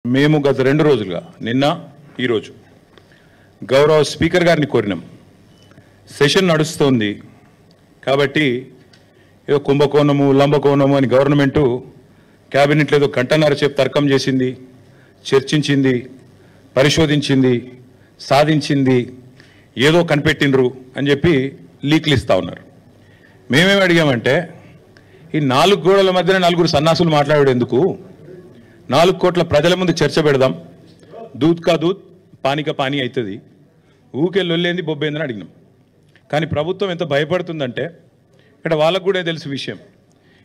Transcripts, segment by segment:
మేము గత 2 రోజులుగా నిన్న ఈ రోజు గౌరవ స్పీకర్ గారిని కోరినాం. సెషన్ నడుస్తోంది కాబట్టి ఏదో కుంభకోణము లంబకోణము అని గవర్నమెంట్ క్యాబినెట్లో ఏదో గంటన్నర సేపు తర్కం చేసింది, చర్చించింది, పరిశోధించింది, సాధించింది, ఏదో కనిపెట్టినరు అని చెప్పి లీక్లు ఇస్తూ ఉన్నారు. మేమేమి అడిగామంటే ఈ 4 గోడల మధ్యన 4 సన్నాసులు మాట్లాడేందుకు 4 కోట్ల ప్రజల ముందు చర్చ పెడదాం, దూద్ కా దూద్ పానీ కా పానీ అవుతుంది, ఊకే లొల్లేంది బొబ్బేందని అడిగినాం. కానీ ప్రభుత్వం ఎంత భయపడుతుందంటే ఇక్కడ వాళ్ళకు కూడా తెలుసు విషయం,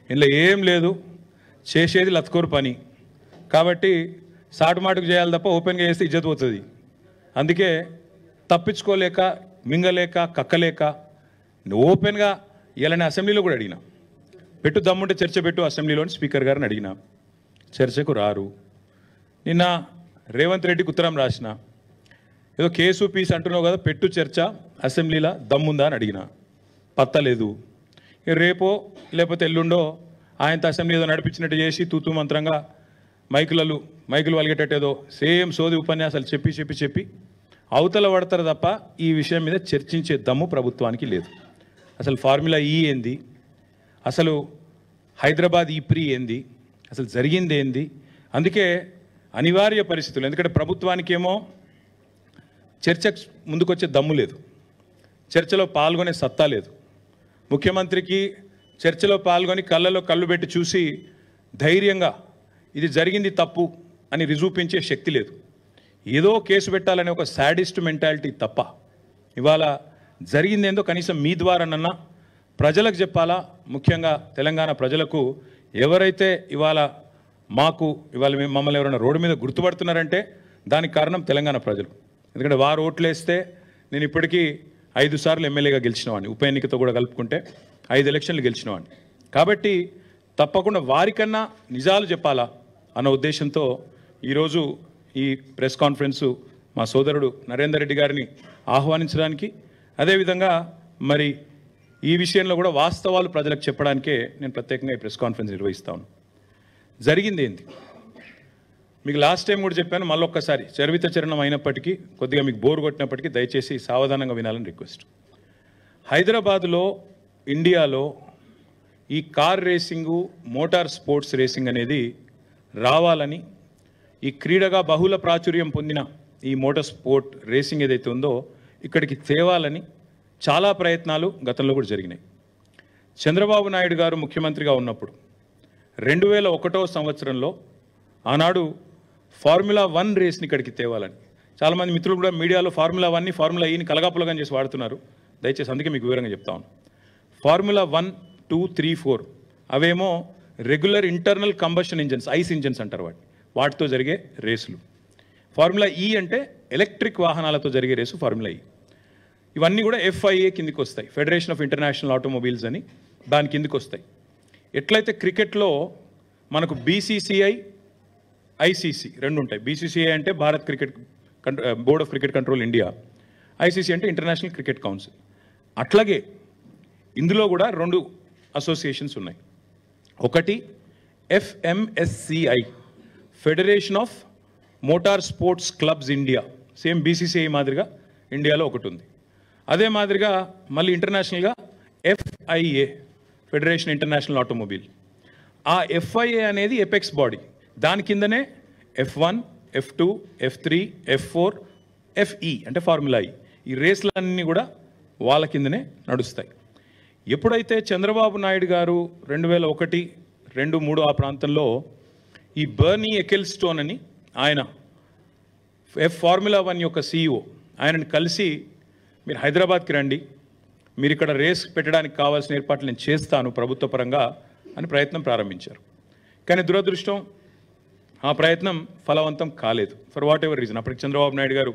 ఇందులో ఏం లేదు, చేసేది లత్కోరు పని కాబట్టి సాటుమాటుకు చేయాలి తప్ప ఓపెన్గా చేస్తే ఇజ్జత్ పోతుంది. అందుకే తప్పించుకోలేక మింగలేక కక్కలేక ఓపెన్గా ఇలానే అసెంబ్లీలో కూడా అడిగినా, పెట్టు దమ్ముంటే చర్చ పెట్టు అసెంబ్లీలోని స్పీకర్ గారిని అడిగినా, చర్చకు రారు. నిన్న రేవంత్ రెడ్డికి ఉత్తరం రాసిన, ఏదో కేసు పీస్ అంటున్నావు కదా, పెట్టు చర్చ అసెంబ్లీలో దమ్ముందా అని అడిగిన, పత్తలేదు. రేపో లేకపోతే ఎల్లుండో ఆయనతో అసెంబ్లీ ఏదో నడిపించినట్టు చేసి తూతూ మంత్రంగా మైకులు వలిగేటట్టు ఏదో సేమ్ సోది ఉపన్యాసాలు చెప్పి అవతల పడతారు తప్ప ఈ విషయం మీద చర్చించే దమ్ము ప్రభుత్వానికి లేదు. అసలు ఫార్ములా ఈ ఏంది, అసలు హైదరాబాద్ ఈ ప్రీ ఏంది, అసలు జరిగింది ఏంది. అందుకే అనివార్య పరిస్థితులు, ఎందుకంటే ప్రభుత్వానికేమో చర్చకు ముందుకొచ్చే దమ్ము లేదు, చర్చలో పాల్గొనే సత్తా లేదు, ముఖ్యమంత్రికి చర్చలో పాల్గొని కళ్ళలో కళ్ళు పెట్టి చూసి ధైర్యంగా ఇది జరిగింది తప్పు అని రుజువుపించే శక్తి లేదు. ఏదో కేసు పెట్టాలనే ఒక సాడిస్ట్ మెంటాలిటీ తప్ప ఇవాళ జరిగిందేందో కనీసం మీ ద్వారానన్నా ప్రజలకు చెప్పాలా. ముఖ్యంగా తెలంగాణ ప్రజలకు ఎవరైతే ఇవాళ మమ్మల్ని ఎవరైనా రోడ్డు మీద గుర్తుపడుతున్నారంటే దానికి కారణం తెలంగాణ ప్రజలు. ఎందుకంటే వారు ఓట్లేస్తే నేను ఇప్పటికీ 5 సార్లు ఎమ్మెల్యేగా గెలిచినవాడిని, ఉప ఎన్నికతో కూడా కలుపుకుంటే 5 ఎలక్షన్లు గెలిచినవాడిని. కాబట్టి తప్పకుండా వారికన్నా నిజాలు చెప్పాలా అన్న ఉద్దేశంతో ఈరోజు ఈ ప్రెస్ కాన్ఫరెన్సు మా సోదరుడు నరేందర్ రెడ్డి గారిని ఆహ్వానించడానికి, అదేవిధంగా మరి ఈ విషయంలో కూడా వాస్తవాలు ప్రజలకు చెప్పడానికే నేను ప్రత్యేకంగా ఈ ప్రెస్ కాన్ఫరెన్స్ నిర్వహిస్తాను. జరిగింది ఏంది మీకు లాస్ట్ టైం కూడా చెప్పాను, మళ్ళీ ఒక్కసారి చరివిత చరణం అయినప్పటికీ కొద్దిగా మీకు బోర్ కొట్టినప్పటికీ దయచేసి సావధానంగా వినాలని రిక్వెస్ట్. హైదరాబాదులో ఇండియాలో ఈ car racing, motor sports racing అనేది రావాలని, ఈ క్రీడగా బహుళ ప్రాచుర్యం పొందిన ఈ మోటార్ స్పోర్ట్ రేసింగ్ ఏదైతే ఉందో ఇక్కడికి తేవాలని చాలా ప్రయత్నాలు గతంలో కూడా జరిగినాయి. చంద్రబాబు నాయుడు గారు ముఖ్యమంత్రిగా ఉన్నప్పుడు 2001వ సంవత్సరంలో ఆనాడు ఫార్ములా 1 రేస్ని ఇక్కడికి తేవాలని, చాలామంది మిత్రులు కూడా మీడియాలో ఫార్ములా 1ని ఫార్ములా ఈని కలగాపులగం చేసి వాడుతున్నారు. దయచేసి అందుకే మీకు వివరంగా చెప్తాను. ఫార్ములా 1, 2, 3, 4 అవేమో regular internal combustion engines, ice engines అంటారు వాటితో జరిగే రేసులు. ఫార్ములా ఈ అంటే ఎలక్ట్రిక్ వాహనాలతో జరిగే రేసు ఫార్ములా ఈ. ఇవన్నీ కూడా FIA కిందికి వస్తాయి, ఫెడరేషన్ ఆఫ్ ఇంటర్నేషనల్ ఆటోమొబైల్స్ అని, దాని కిందికి వస్తాయి. ఎట్లయితే క్రికెట్లో మనకు BCCI, ICC 2 ఉంటాయి. BCCI అంటే Bharat cricket board of cricket control India, ICC అంటే ఇంటర్నేషనల్ క్రికెట్ కౌన్సిల్. అట్లాగే ఇందులో కూడా 2 అసోసియేషన్స్ ఉన్నాయి. ఒకటి FMSCI, federation of motor sports clubs India, same BCCI మాదిరిగా ఇండియాలో ఒకటి ఉంది. అదే మాదిరిగా మళ్ళీ ఇంటర్నేషనల్గా FIA, ఫెడరేషన్ ఇంటర్నేషనల్ ఆటోమొబైల్. ఆ FIA అనేది ఎపెక్స్ బాడీ, దాని కిందనే F1, F2, F3, F4, FE అంటే ఫార్ములా ఈ. ఈ రేస్లన్నీ కూడా వాళ్ళ కిందనే నడుస్తాయి. ఎప్పుడైతే చంద్రబాబు నాయుడు గారు 2001, 2, 3 ఆ ప్రాంతంలో ఈ బర్నీ ఎకెల్స్టోన్ అని ఆయన ఫార్ములా 1 యొక్క CEO ఆయనని కలిసి మీరు హైదరాబాద్కి రండి, మీరు ఇక్కడ రేస్ పెట్టడానికి కావాల్సిన ఏర్పాట్లు నేను చేస్తాను ప్రభుత్వ పరంగా అని ప్రయత్నం ప్రారంభించారు. కానీ దురదృష్టం ఆ ప్రయత్నం ఫలవంతం కాలేదు, ఫర్ వాట్ ఎవర్ రీజన్. అప్పటికి చంద్రబాబు నాయుడు గారు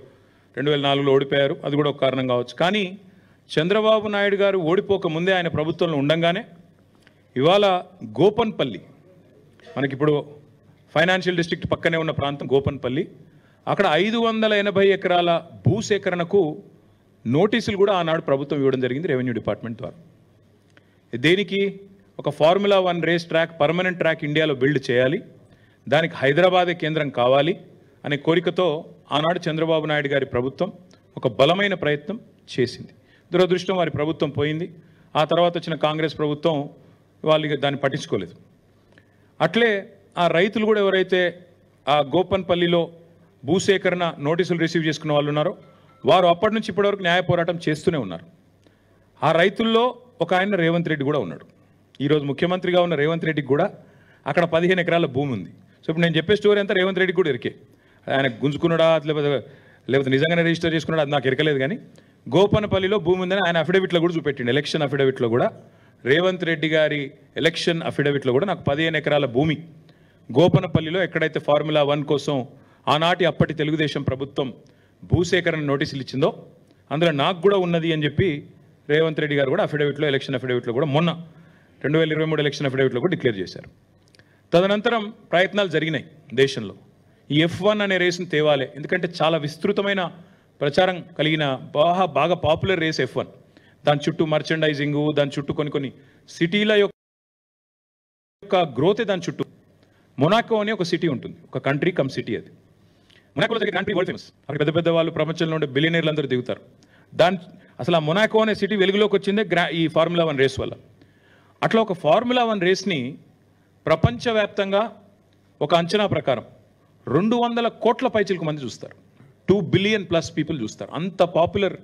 2004లో ఓడిపోయారు, అది కూడా ఒక కారణం కావచ్చు. కానీ చంద్రబాబు నాయుడు గారు ఓడిపోక ముందే ఆయన ప్రభుత్వంలో ఉండంగానే ఇవాళ గోపన్పల్లి, మనకిప్పుడు ఫైనాన్షియల్ డిస్ట్రిక్ట్ పక్కనే ఉన్న ప్రాంతం గోపన్పల్లి, అక్కడ 580 ఎకరాల భూసేకరణకు నోటీసులు కూడా ఆనాడు ప్రభుత్వం ఇవ్వడం జరిగింది రెవెన్యూ డిపార్ట్మెంట్ ద్వారా. దేనికి? ఒక formula 1 race track, permanent track ఇండియాలో బిల్డ్ చేయాలి, దానికి హైదరాబాదే కేంద్రం కావాలి, అనే కోరికతో ఆనాడు చంద్రబాబు నాయుడు గారి ప్రభుత్వం ఒక బలమైన ప్రయత్నం చేసింది. దురదృష్టం వారి ప్రభుత్వం పోయింది. ఆ తర్వాత వచ్చిన కాంగ్రెస్ ప్రభుత్వం వాళ్ళు దాన్ని పట్టించుకోలేదు. అట్లే ఆ రైతులు కూడా ఎవరైతే ఆ గోపన్పల్లిలో భూసేకరణ నోటీసులు రిసీవ్ చేసుకున్న వాళ్ళు ఉన్నారో వారు అప్పటి నుంచి ఇప్పటివరకు న్యాయ పోరాటం చేస్తూనే ఉన్నారు. ఆ రైతుల్లో ఒక ఆయన రేవంత్ రెడ్డి కూడా ఉన్నాడు. ఈరోజు ముఖ్యమంత్రిగా ఉన్న రేవంత్ రెడ్డికి కూడా అక్కడ 15 ఎకరాల భూమి ఉంది. సో ఇప్పుడు నేను చెప్పే స్టోరీ అంతా రేవంత్ రెడ్డికి కూడా ఎరికే. ఆయన గుంజుకున్నాడా లేకపోతే నిజంగానే రిజిస్టర్ చేసుకున్నాడా అది నాకు ఎరకలేదు. కానీ గోపనపల్లిలో భూమి ఉందని ఆయన అఫిడవిట్లో కూడా చూపెట్టిండు. ఎలక్షన్ అఫిడవిట్లో కూడా రేవంత్ రెడ్డి గారి ఎలక్షన్ అఫిడవిట్లో కూడా నాకు 15 ఎకరాల భూమి గోపనపల్లిలో ఎక్కడైతే ఫార్ములా 1 కోసం ఆనాటి అప్పటి తెలుగుదేశం ప్రభుత్వం భూసేకరణ నోటీసులు ఇచ్చిందో అందులో నాకు కూడా ఉన్నది అని చెప్పి రేవంత్ రెడ్డి గారు కూడా అఫిడవిట్లో ఎలక్షన్ అఫిడవిట్లో కూడా మొన్న 2023 ఎలక్షన్ అఫిడవిట్లో కూడా డిక్లేర్ చేశారు. తదనంతరం ప్రయత్నాలు జరిగినాయి దేశంలో. ఈ F1 అనే రేసును తేవాలి. ఎందుకంటే చాలా విస్తృతమైన ప్రచారం కలిగిన బాగా పాపులర్ రేస్ F1. దాని చుట్టూ మర్చెండైజింగ్, దాని చుట్టూ కొన్ని సిటీల యొక్క గ్రోతే దాని చుట్టూ. మొనాకో అనే ఒక సిటీ ఉంటుంది, ఒక కంట్రీ కమ్ సిటీ. అది మొనాకోలో జరిగే గ్రాండ్ ప్రీ వరల్డ్ ఫేమస్. అక్కడ పెద్ద వాళ్ళు ప్రపంచంలో ఉండే బిలియనీర్లు అందరూ దిగుతారు. అసలు ఆ మొనాకో అనే సిటీ వెలుగులోకి వచ్చిందే ఈ ఫార్ములా 1 రేస్ వల్ల. అట్లా ఒక ఫార్ములా 1 రేస్ని ప్రపంచవ్యాప్తంగా ఒక అంచనా ప్రకారం 200 కోట్ల పైచిలకు మంది చూస్తారు. 2 బిలియన్ ప్లస్ పీపుల్ చూస్తారు. అంత popular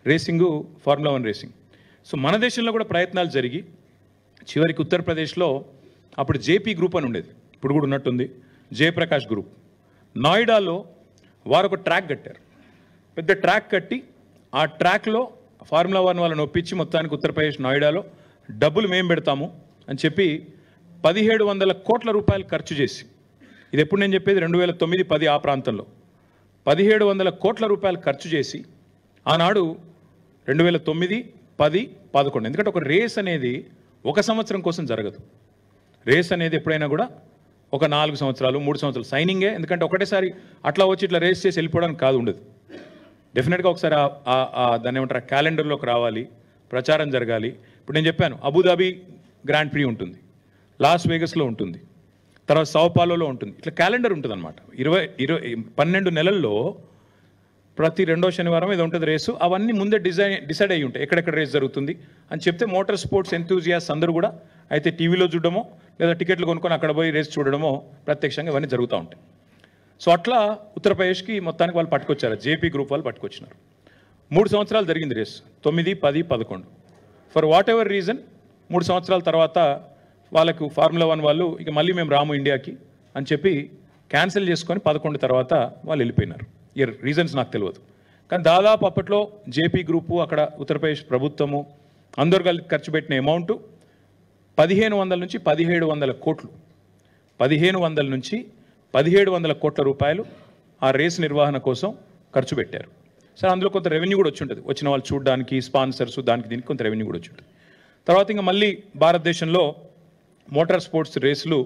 racing formula 1 racing. So మన దేశంలో కూడా ప్రయత్నాలు జరిగి చివరికి ఉత్తరప్రదేశ్లో అప్పుడు జేపీ గ్రూప్ అని ఉండేది, ఇప్పుడు కూడా ఉన్నట్టుంది, జయప్రకాష్ గ్రూప్. నోయిడాలో వారు ఒక ట్రాక్ కట్టారు. పెద్ద ట్రాక్ కట్టి ఆ ట్రాక్లో ఫార్ములా 1 వాళ్ళని ఒప్పించి మొత్తానికి ఉత్తరప్రదేశ్ నోయిడాలో డబ్బులు మేము పెడతాము అని చెప్పి 1700 కోట్ల రూపాయలు ఖర్చు చేసి, ఇది ఎప్పుడు నేను చెప్పేది 2009-10 ఆ ప్రాంతంలో 1700 కోట్ల రూపాయలు ఖర్చు చేసి ఆనాడు 2009, 10, 11. ఎందుకంటే ఒక రేస్ అనేది 1 సంవత్సరం కోసం జరగదు. రేస్ అనేది ఎప్పుడైనా కూడా ఒక 4 సంవత్సరాలు 3 సంవత్సరాలు సైనింగే. ఎందుకంటే ఒకటేసారి అట్లా వచ్చి ఇట్లా రేస్ చేసి వెళ్ళిపోవడానికి కాదు, ఉండదు. డెఫినెట్గా ఒకసారి దాన్ని ఏమంటారు క్యాలెండర్లోకి రావాలి, ప్రచారం జరగాలి. ఇప్పుడు నేను చెప్పాను అబుదాబి గ్రాండ్ ప్రీ ఉంటుంది, లాస్ వేగస్లో ఉంటుంది, తర్వాత సౌపాలోలో ఉంటుంది. ఇట్లా క్యాలెండర్ ఉంటుంది అనమాట. 12 నెలల్లో ప్రతి 2వ శనివారం ఏదో ఉంటుంది రేసు. అవన్నీ ముందే డిసైడ్ అయ్యి ఉంటాయి ఎక్కడెక్కడ రేస్ జరుగుతుంది అని చెప్తే మోటార్ స్పోర్ట్స్ ఎంతూజియాస్ అందరూ కూడా అయితే టీవీలో చూడడమో లేదా టికెట్లు కొనుక్కొని అక్కడ పోయి రేస్ చూడడమో ప్రత్యక్షంగా ఇవన్నీ జరుగుతూ ఉంటాయి. సో అట్లా ఉత్తరప్రదేశ్కి మొత్తానికి వాళ్ళు పట్టుకొచ్చారు, జేపీ గ్రూప్ వాళ్ళు పట్టుకొచ్చినారు. 3 సంవత్సరాలు జరిగింది race, 9, 10, 11. For whatever reason 3 సంవత్సరాల తర్వాత వాళ్ళకు ఫార్ములా 1 వాళ్ళు ఇక మళ్ళీ మేము రాము ఇండియాకి అని చెప్పి క్యాన్సిల్ చేసుకొని 11 తర్వాత వాళ్ళు వెళ్ళిపోయినారు. ఈ రీజన్స్ నాకు తెలియదు. కానీ దాదాపు అప్పట్లో జేపీ గ్రూపు అక్కడ ఉత్తరప్రదేశ్ ప్రభుత్వము అందరు కలిసి ఖర్చు పెట్టిన అమౌంట్ 1500 నుంచి 1700 కోట్లు. 1500 నుంచి 1700 కోట్ల రూపాయలు ఆ రేస్ నిర్వహణ కోసం ఖర్చు పెట్టారు. సరే, అందులో కొంత రెవెన్యూ కూడా వచ్చి ఉంటుంది, వచ్చిన వాళ్ళు చూడడానికి, స్పాన్సర్స్, దానికి దీనికి కొంత రెవెన్యూ కూడా వచ్చి ఉంటుంది. తర్వాత ఇంకా మళ్ళీ భారతదేశంలో మోటార్ స్పోర్ట్స్ రేసులు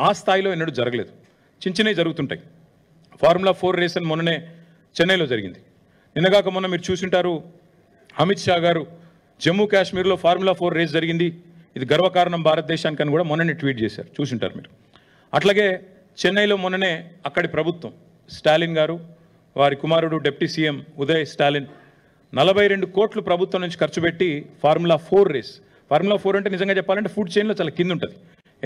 ఆ స్థాయిలో ఎన్నడూ జరగలేదు, చిన్నవి జరుగుతుంటాయి. ఫార్ములా 4 రేస్ అని మొన్ననే చెన్నైలో జరిగింది. నిన్నగాక మొన్న మీరు చూసింటారు, అమిత్ షా గారు జమ్మూ కాశ్మీర్లో ఫార్ములా 4 రేస్ జరిగింది, ఇది గర్వకారణం భారతదేశానికి అని కూడా మొన్ననే ట్వీట్ చేశారు, చూసింటారు మీరు. అట్లాగే చెన్నైలో మొన్ననే అక్కడి ప్రభుత్వం స్టాలిన్ గారు, వారి కుమారుడు డిప్యూటీ సీఎం ఉదయ్ స్టాలిన్ 42 కోట్లు ప్రభుత్వం నుంచి ఖర్చు పెట్టి ఫార్ములా 4 రేస్. ఫార్ములా 4 అంటే నిజంగా చెప్పాలంటే ఫుడ్ చైన్లో చాలా కింద ఉంటుంది.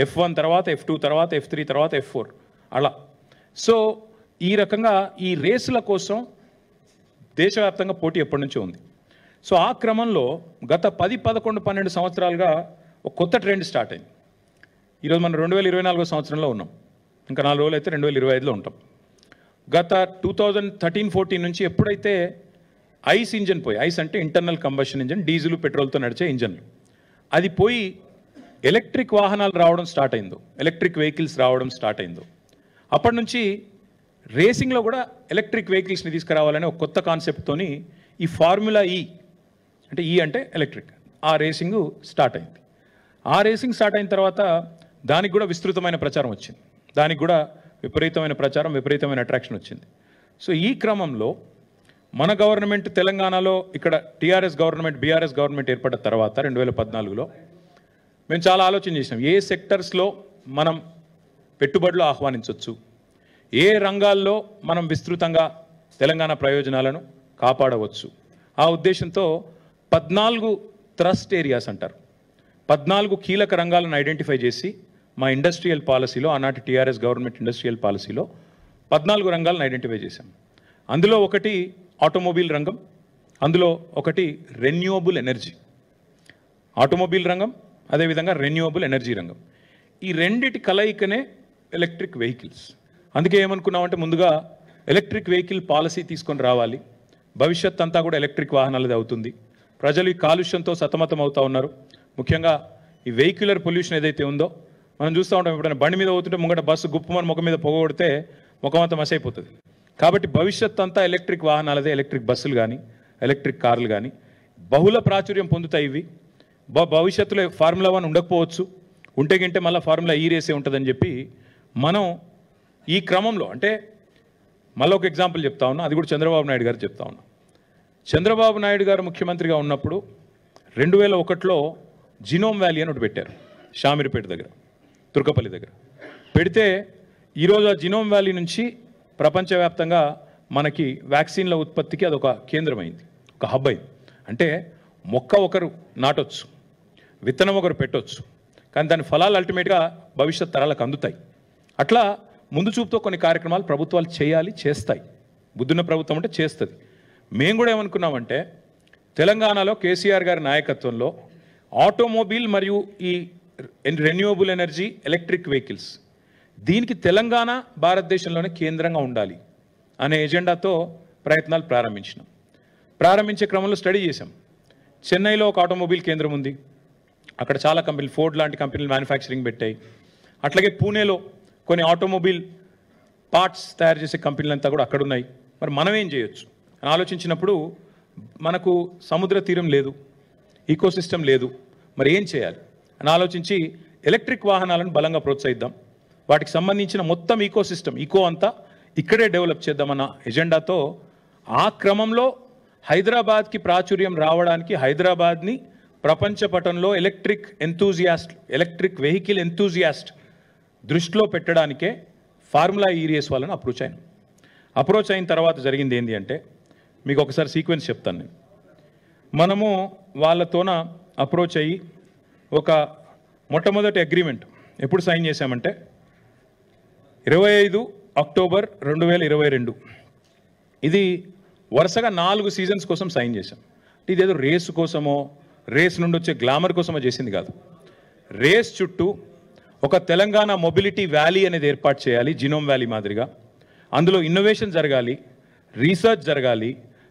F1 తర్వాత F2 తర్వాత F3 తర్వాత F4 అలా. సో ఈ రకంగా ఈ రేసుల కోసం దేశవ్యాప్తంగా పోటీ ఎప్పటి నుంచో ఉంది. సో ఆ క్రమంలో గత 10, 11, 12 సంవత్సరాలుగా ఒక కొత్త ట్రెండ్ స్టార్ట్ అయింది. ఈరోజు మనం 2024 సంవత్సరంలో ఉన్నాం, ఇంకా 4 రోజులు అయితే 2025లో ఉంటాం. గత 2013-14 నుంచి ఎప్పుడైతే ఐస్ ఇంజన్ పోయి, ఐస్ అంటే ఇంటర్నల్ కంబషన్ ఇంజన్, డీజిల్ పెట్రోల్తో నడిచే ఇంజన్లు, అది పోయి ఎలక్ట్రిక్ వాహనాలు రావడం స్టార్ట్ అయిందో, ఎలక్ట్రిక్ వెహికల్స్ రావడం స్టార్ట్ అయిందో, అప్పటి నుంచి రేసింగ్లో కూడా ఎలక్ట్రిక్ వెహికల్స్ని తీసుకురావాలనే ఒక కొత్త కాన్సెప్ట్తోని ఈ ఫార్ములా ఈ అంటే ఈ అంటే ఎలక్ట్రిక్, ఆ రేసింగ్ స్టార్ట్ అయింది. ఆ రేసింగ్ స్టార్ట్ అయిన తర్వాత దానికి కూడా విస్తృతమైన ప్రచారం వచ్చింది, దానికి కూడా విపరీతమైన ప్రచారం, విపరీతమైన అట్రాక్షన్ వచ్చింది. సో ఈ క్రమంలో మన గవర్నమెంట్ తెలంగాణలో ఇక్కడ టీఆర్ఎస్ గవర్నమెంట్, బీఆర్ఎస్ గవర్నమెంట్ ఏర్పడిన తర్వాత 2014లో మేము చాలా ఆలోచన చేసినాం, ఏ సెక్టర్స్లో మనం పెట్టుబడులు ఆహ్వానించవచ్చు, ఏ రంగాల్లో మనం విస్తృతంగా తెలంగాణ ప్రయోజనాలను కాపాడవచ్చు. ఆ ఉద్దేశంతో 14 థ్రస్ట్ ఏరియాస్ అంటారు, 14 కీలక రంగాలను ఐడెంటిఫై చేసి మా ఇండస్ట్రియల్ పాలసీలో, ఆనాటి టీఆర్ఎస్ గవర్నమెంట్ ఇండస్ట్రియల్ పాలసీలో 14 రంగాలను ఐడెంటిఫై చేశాం. అందులో ఒకటి ఆటోమొబైల్ రంగం, అందులో ఒకటి రెన్యూవబుల్ ఎనర్జీ. ఆటోమొబైల్ రంగం, అదేవిధంగా రెన్యూవబుల్ ఎనర్జీ రంగం. ఈ రెండిటి కలయికనే ఎలక్ట్రిక్ వెహికల్స్. అందుకే ఏమనుకున్నామంటే ముందుగా ఎలక్ట్రిక్ వెహికల్ పాలసీ తీసుకొని రావాలి. భవిష్యత్ అంతా కూడా ఎలక్ట్రిక్ వాహనాలది అవుతుంది. ప్రజలు ఈ కాలుష్యంతో సతమతం అవుతూ ఉన్నారు. ముఖ్యంగా ఈ వెహిక్యులర్ పొల్యూషన్ ఏదైతే ఉందో మనం చూస్తూ ఉంటాం. ఎప్పుడైనా బండి మీద పోతుంటే ముంగట బస్సు గుప్పమని ముఖం మీద పొగొడితే ముఖం అంతా మసైపోతుంది. కాబట్టి భవిష్యత్ అంతా ఎలక్ట్రిక్ వాహనాలదే. ఎలక్ట్రిక్ బస్సులు కానీ ఎలక్ట్రిక్ కార్లు కానీ బహుళ ప్రాచుర్యం పొందుతాయి. ఇవి భవిష్యత్తులో ఫార్ములా 1 ఉండకపోవచ్చు, ఉంటే గింటే మళ్ళీ ఫార్ములా ఈ రేసే ఉంటుందని చెప్పి మనం ఈ క్రమంలో, అంటే మళ్ళీ ఒక ఎగ్జాంపుల్ చెప్తా ఉన్నా, అది కూడా చంద్రబాబు నాయుడు గారు చెప్తా ఉన్నా. చంద్రబాబు నాయుడు గారు ముఖ్యమంత్రిగా ఉన్నప్పుడు 2001లో జినోమ్ వ్యాలీ అని ఒకటి పెట్టారు, షామీర్పేట దగ్గర, తుర్కపల్లి దగ్గర పెడితే ఈరోజు ఆ జినోమ్ వ్యాలీ నుంచి ప్రపంచవ్యాప్తంగా మనకి వ్యాక్సిన్ల ఉత్పత్తికి అదొక కేంద్రమైంది, ఒక హబ్ అయింది. అంటే మొక్క ఒకరు నాటొచ్చు, విత్తనం ఒకరు పెట్టొచ్చు, కానీ దాని ఫలాలు అల్టిమేట్గా భవిష్యత్ తరాలకు అందుతాయి. అట్లా ముందు చూపుతో కొన్ని కార్యక్రమాలు ప్రభుత్వాలు చేయాలి, చేస్తాయి. బుద్ధున్న ప్రభుత్వం అంటే చేస్తుంది. మేము కూడా ఏమనుకున్నామంటే తెలంగాణలో కేసీఆర్ గారి నాయకత్వంలో ఆటోమొబైల్ మరియు ఈ రెన్యూవబుల్ ఎనర్జీ ఎలక్ట్రిక్ వెహికల్స్, దీనికి తెలంగాణ భారతదేశంలోనే కేంద్రంగా ఉండాలి అనే ఎజెండాతో ప్రయత్నాలు ప్రారంభించినాం. ప్రారంభించే క్రమంలో స్టడీ చేశాం. చెన్నైలో ఒక ఆటోమొబైల్ కేంద్రం ఉంది, అక్కడ చాలా కంపెనీలు, ఫోర్డ్ లాంటి కంపెనీలు మ్యానుఫ్యాక్చరింగ్ పెట్టాయి. అట్లాగే పూణేలో కొన్ని ఆటోమొబైల్ పార్ట్స్ తయారు చేసే కంపెనీలంతా కూడా అక్కడ ఉన్నాయి. మరి మనం ఏం చేయొచ్చు అని ఆలోచించినప్పుడు మనకు సముద్ర తీరం లేదు, ఈకోసిస్టమ్ లేదు, మరి ఏం చేయాలి అని ఆలోచించి ఎలక్ట్రిక్ వాహనాలను బలంగా ప్రోత్సహిద్దాం, వాటికి సంబంధించిన మొత్తం ఈకోసిస్టమ్ అంతా ఇక్కడే డెవలప్ చేద్దామన్న ఎజెండాతో ఆ క్రమంలో హైదరాబాద్కి ప్రాచుర్యం రావడానికి, హైదరాబాద్ని ప్రపంచ పటంలో ఎలక్ట్రిక్ వెహికల్ ఎంతూజియాస్ట్ దృష్టిలో పెట్టడానికే ఫార్ములా ఈ రేస్ వాళ్ళని అప్రోచ్ అయిన తర్వాత జరిగింది ఏంటి అంటే, మీకు ఒకసారి సీక్వెన్స్ చెప్తాను నేను. మనము వాళ్ళతోన అప్రోచ్ అయ్యి ఒక మొట్టమొదటి అగ్రిమెంట్ ఎప్పుడు సైన్ చేశామంటే 25 అక్టోబర్ 2022. ఇది వరుసగా 4 సీజన్స్ కోసం సైన్ చేశాం. ఇదేదో రేసు కోసమో, రేస్ నుండి వచ్చే గ్లామర్ కోసమో చేసింది కాదు. రేస్ చుట్టూ ఒక తెలంగాణ మొబిలిటీ వ్యాలీ అనేది ఏర్పాటు చేయాలి, జినోమ్ వ్యాలీ మాదిరిగా. అందులో ఇన్నోవేషన్ జరగాలి, రీసెర్చ్ జరగాలి,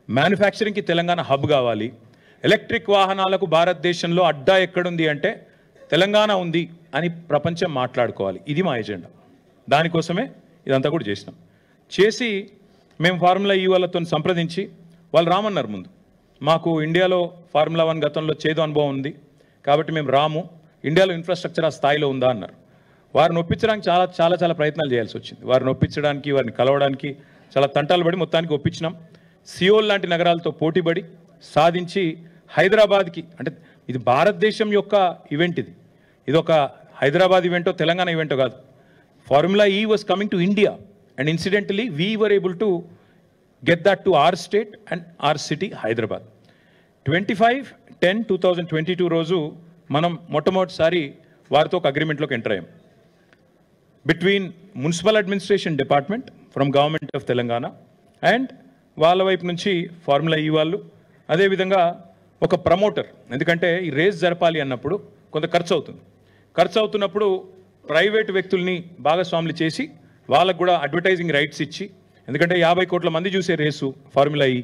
మ్యానుఫ్యాక్చరింగ్కి తెలంగాణ హబ్ కావాలి. ఎలక్ట్రిక్ వాహనాలకు భారతదేశంలో అడ్డా ఎక్కడుంది అంటే తెలంగాణ ఉంది అని ప్రపంచం మాట్లాడుకోవాలి. ఇది మా ఎజెండా. దానికోసమే ఇదంతా కూడా చేసినాం. చేసి మేము ఫార్ములా ఈ వాళ్ళతో సంప్రదించి వాళ్ళు రామన్నారు. ముందు మాకు ఇండియాలో ఫార్ములా 1 గతంలో చేదు అనుభవం ఉంది కాబట్టి మేము రాము, ఇండియాలో ఇన్ఫ్రాస్ట్రక్చర్ ఆ స్థాయిలో ఉందా అన్నారు. వారిని ఒప్పించడానికి చాలా ప్రయత్నాలు చేయాల్సి వచ్చింది. వారిని ఒప్పించడానికి, వారిని కలవడానికి చాలా తంటాలు పడి మొత్తానికి ఒప్పించినాం. సియోల్ లాంటి నగరాలతో పోటీపడి సాధించి హైదరాబాద్కి, అంటే ఇది భారతదేశం యొక్క ఈవెంట్, ఇది ఒక హైదరాబాద్ ఈవెంటో తెలంగాణ ఈవెంటో కాదు. Formula E was coming to India and incidentally we were able to get that to our state and our city Hyderabad. 25/10/2022 రోజు మనం మొట్టమొదటిసారి వారితో ఒక అగ్రిమెంట్లోకి ఎంటర్ అయ్యాం. Between municipal administration department from government of Telangana and వాళ్ళ వైపు నుంచి ఫార్ములా ఈ వాళ్ళు, అదేవిధంగా ఒక ప్రమోటర్. ఎందుకంటే ఈ రేస్ జరపాలి అన్నప్పుడు కొంత ఖర్చు అవుతుంది. ఖర్చు అవుతున్నప్పుడు ప్రైవేటు వ్యక్తుల్ని భాగస్వాములు చేసి వాళ్ళకు కూడా అడ్వర్టైజింగ్ రైట్స్ ఇచ్చి, ఎందుకంటే 50 కోట్ల మంది చూసే రేసు ఫార్ములా ఈ,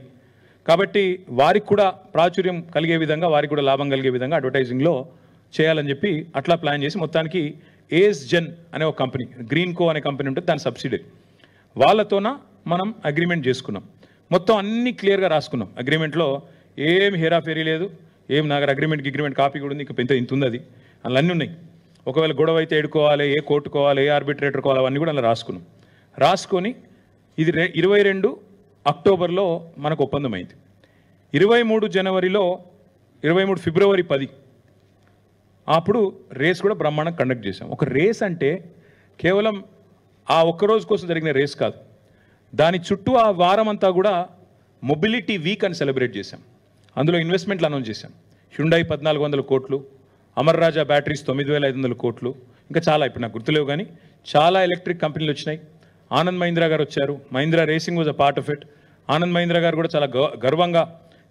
కాబట్టి వారికి కూడా ప్రాచుర్యం కలిగే విధంగా, వారికి కూడా లాభం కలిగే విధంగా అడ్వర్టైజింగ్లో చేయాలని చెప్పి అట్లా ప్లాన్ చేసి మొత్తానికి ఏఎస్ జెన్ అనే ఒక కంపెనీ, గ్రీన్ కో అనే కంపెనీ ఉంటుంది, దాని సబ్సిడరీ, వాళ్ళతోన మనం అగ్రిమెంట్ చేసుకున్నాం. మొత్తం అన్ని క్లియర్గా రాసుకున్నాం. అగ్రిమెంట్లో ఏం హేరాఫేరీ లేదు, ఏం నాకు అగ్రిమెంట్ కాపీ కూడా ఉంది, ఇంత ఉంది, అది అందులో అన్నీ ఉన్నాయి. ఒకవేళ గొడవ అయితే ఎడుకోవాలి, ఏ కోర్టుకోవాలి, ఏ ఆర్బిట్రేటర్ కోవాలి, అవన్నీ కూడా అలా రాసుకున్నాం. రాసుకొని ఇది 22 అక్టోబర్లో మనకు ఒప్పందం అయింది. 23 జనవరిలో 23 ఫిబ్రవరి 10 అప్పుడు రేస్ కూడా బ్రహ్మాండంగా కండక్ట్ చేశాం. ఒక రేస్ అంటే కేవలం ఆ ఒక్కరోజు కోసం జరిగిన రేస్ కాదు. దాని చుట్టూ ఆ వారం అంతా కూడా మొబిలిటీ వీక్ అని సెలబ్రేట్ చేశాం. అందులో ఇన్వెస్ట్మెంట్లు అనౌన్స్ చేశాం. హ్యుండై 1400 కోట్లు, అమర్ రాజా బ్యాటరీస్ 9500 కోట్లు, ఇంకా చాలా ఇప్పుడు నాకు గుర్తులేవు కానీ చాలా ఎలక్ట్రిక్ కంపెనీలు వచ్చినాయి. ఆనంద్ మహీంద్రా గారు వచ్చారు. Mahindra racing was a part of it. Anand Mahindra గారు కూడా చాలా గర్వంగా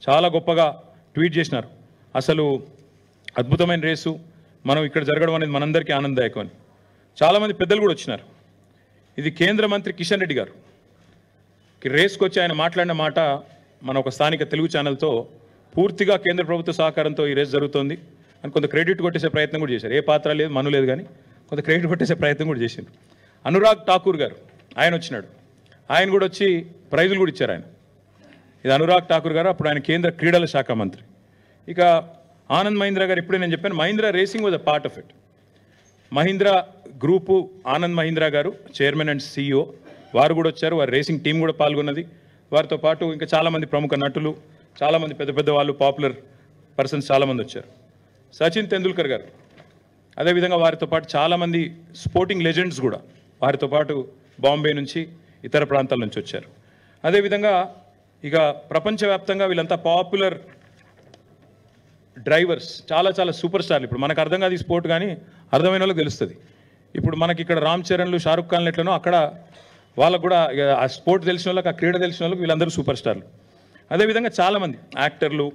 చాలా గొప్పగా ట్వీట్ చేసినారు, అసలు అద్భుతమైన రేసు మనం ఇక్కడ జరగడం అనేది మనందరికీ ఆనందదాయకం అని. చాలామంది పెద్దలు కూడా వచ్చినారు. ఇది కేంద్ర మంత్రి కిషన్ రెడ్డి గారు రేస్కి వచ్చి ఆయన మాట్లాడిన మాట మన ఒక స్థానిక తెలుగు ఛానల్తో పూర్తిగా కేంద్ర ప్రభుత్వ సహకారంతో ఈ రేస్ జరుగుతోంది అని కొంత క్రెడిట్ కొట్టేసే ప్రయత్నం కూడా చేశారు. ఏ పాత్ర లేదు, మను లేదు, కానీ కొంత క్రెడిట్ కొట్టేసే ప్రయత్నం కూడా చేశారు. అనురాగ్ ఠాకూర్ గారు ఆయన వచ్చినాడు. ఆయన కూడా వచ్చి ప్రైజులు కూడా ఇచ్చారు. ఆయన ఇది అనురాగ్ ఠాకూర్ గారు, అప్పుడు ఆయన కేంద్ర క్రీడల శాఖ మంత్రి. ఇక ఆనంద్ మహీంద్రా గారు, ఇప్పుడే నేను చెప్పాను Mahindra racing was a part of it. Mahindra group Anand Mahindra గారు చైర్మన్ అండ్ CEO వారు కూడా వచ్చారు. వారి రేసింగ్ టీం కూడా పాల్గొన్నది. వారితో పాటు ఇంకా చాలామంది ప్రముఖ నటులు, చాలామంది పెద్ద పెద్ద వాళ్ళు, పాపులర్ పర్సన్స్ చాలామంది వచ్చారు. సచిన్ తెందుల్కర్ గారు, అదేవిధంగా వారితో పాటు చాలామంది స్పోర్టింగ్ లెజెండ్స్ కూడా వారితో పాటు బాంబే నుంచి ఇతర ప్రాంతాల నుంచి వచ్చారు. అదేవిధంగా ఇక ప్రపంచవ్యాప్తంగా వీళ్ళంతా పాపులర్ డ్రైవర్స్, చాలా చాలా సూపర్ స్టార్లు. ఇప్పుడు మనకు అర్థం కాదు ఈ స్పోర్ట్, కానీ అర్థమైన వాళ్ళకి తెలుస్తుంది. ఇప్పుడు మనకి ఇక్కడ రామ్ చరణ్లు, షారుఖ్ ఖాన్లు ఎట్లనో అక్కడ వాళ్ళకు కూడా ఆ స్పోర్ట్ తెలిసిన వాళ్ళకి, ఆ క్రీడ తెలిసిన వాళ్ళకి వీళ్ళందరూ సూపర్ స్టార్లు. అదేవిధంగా చాలామంది యాక్టర్లు,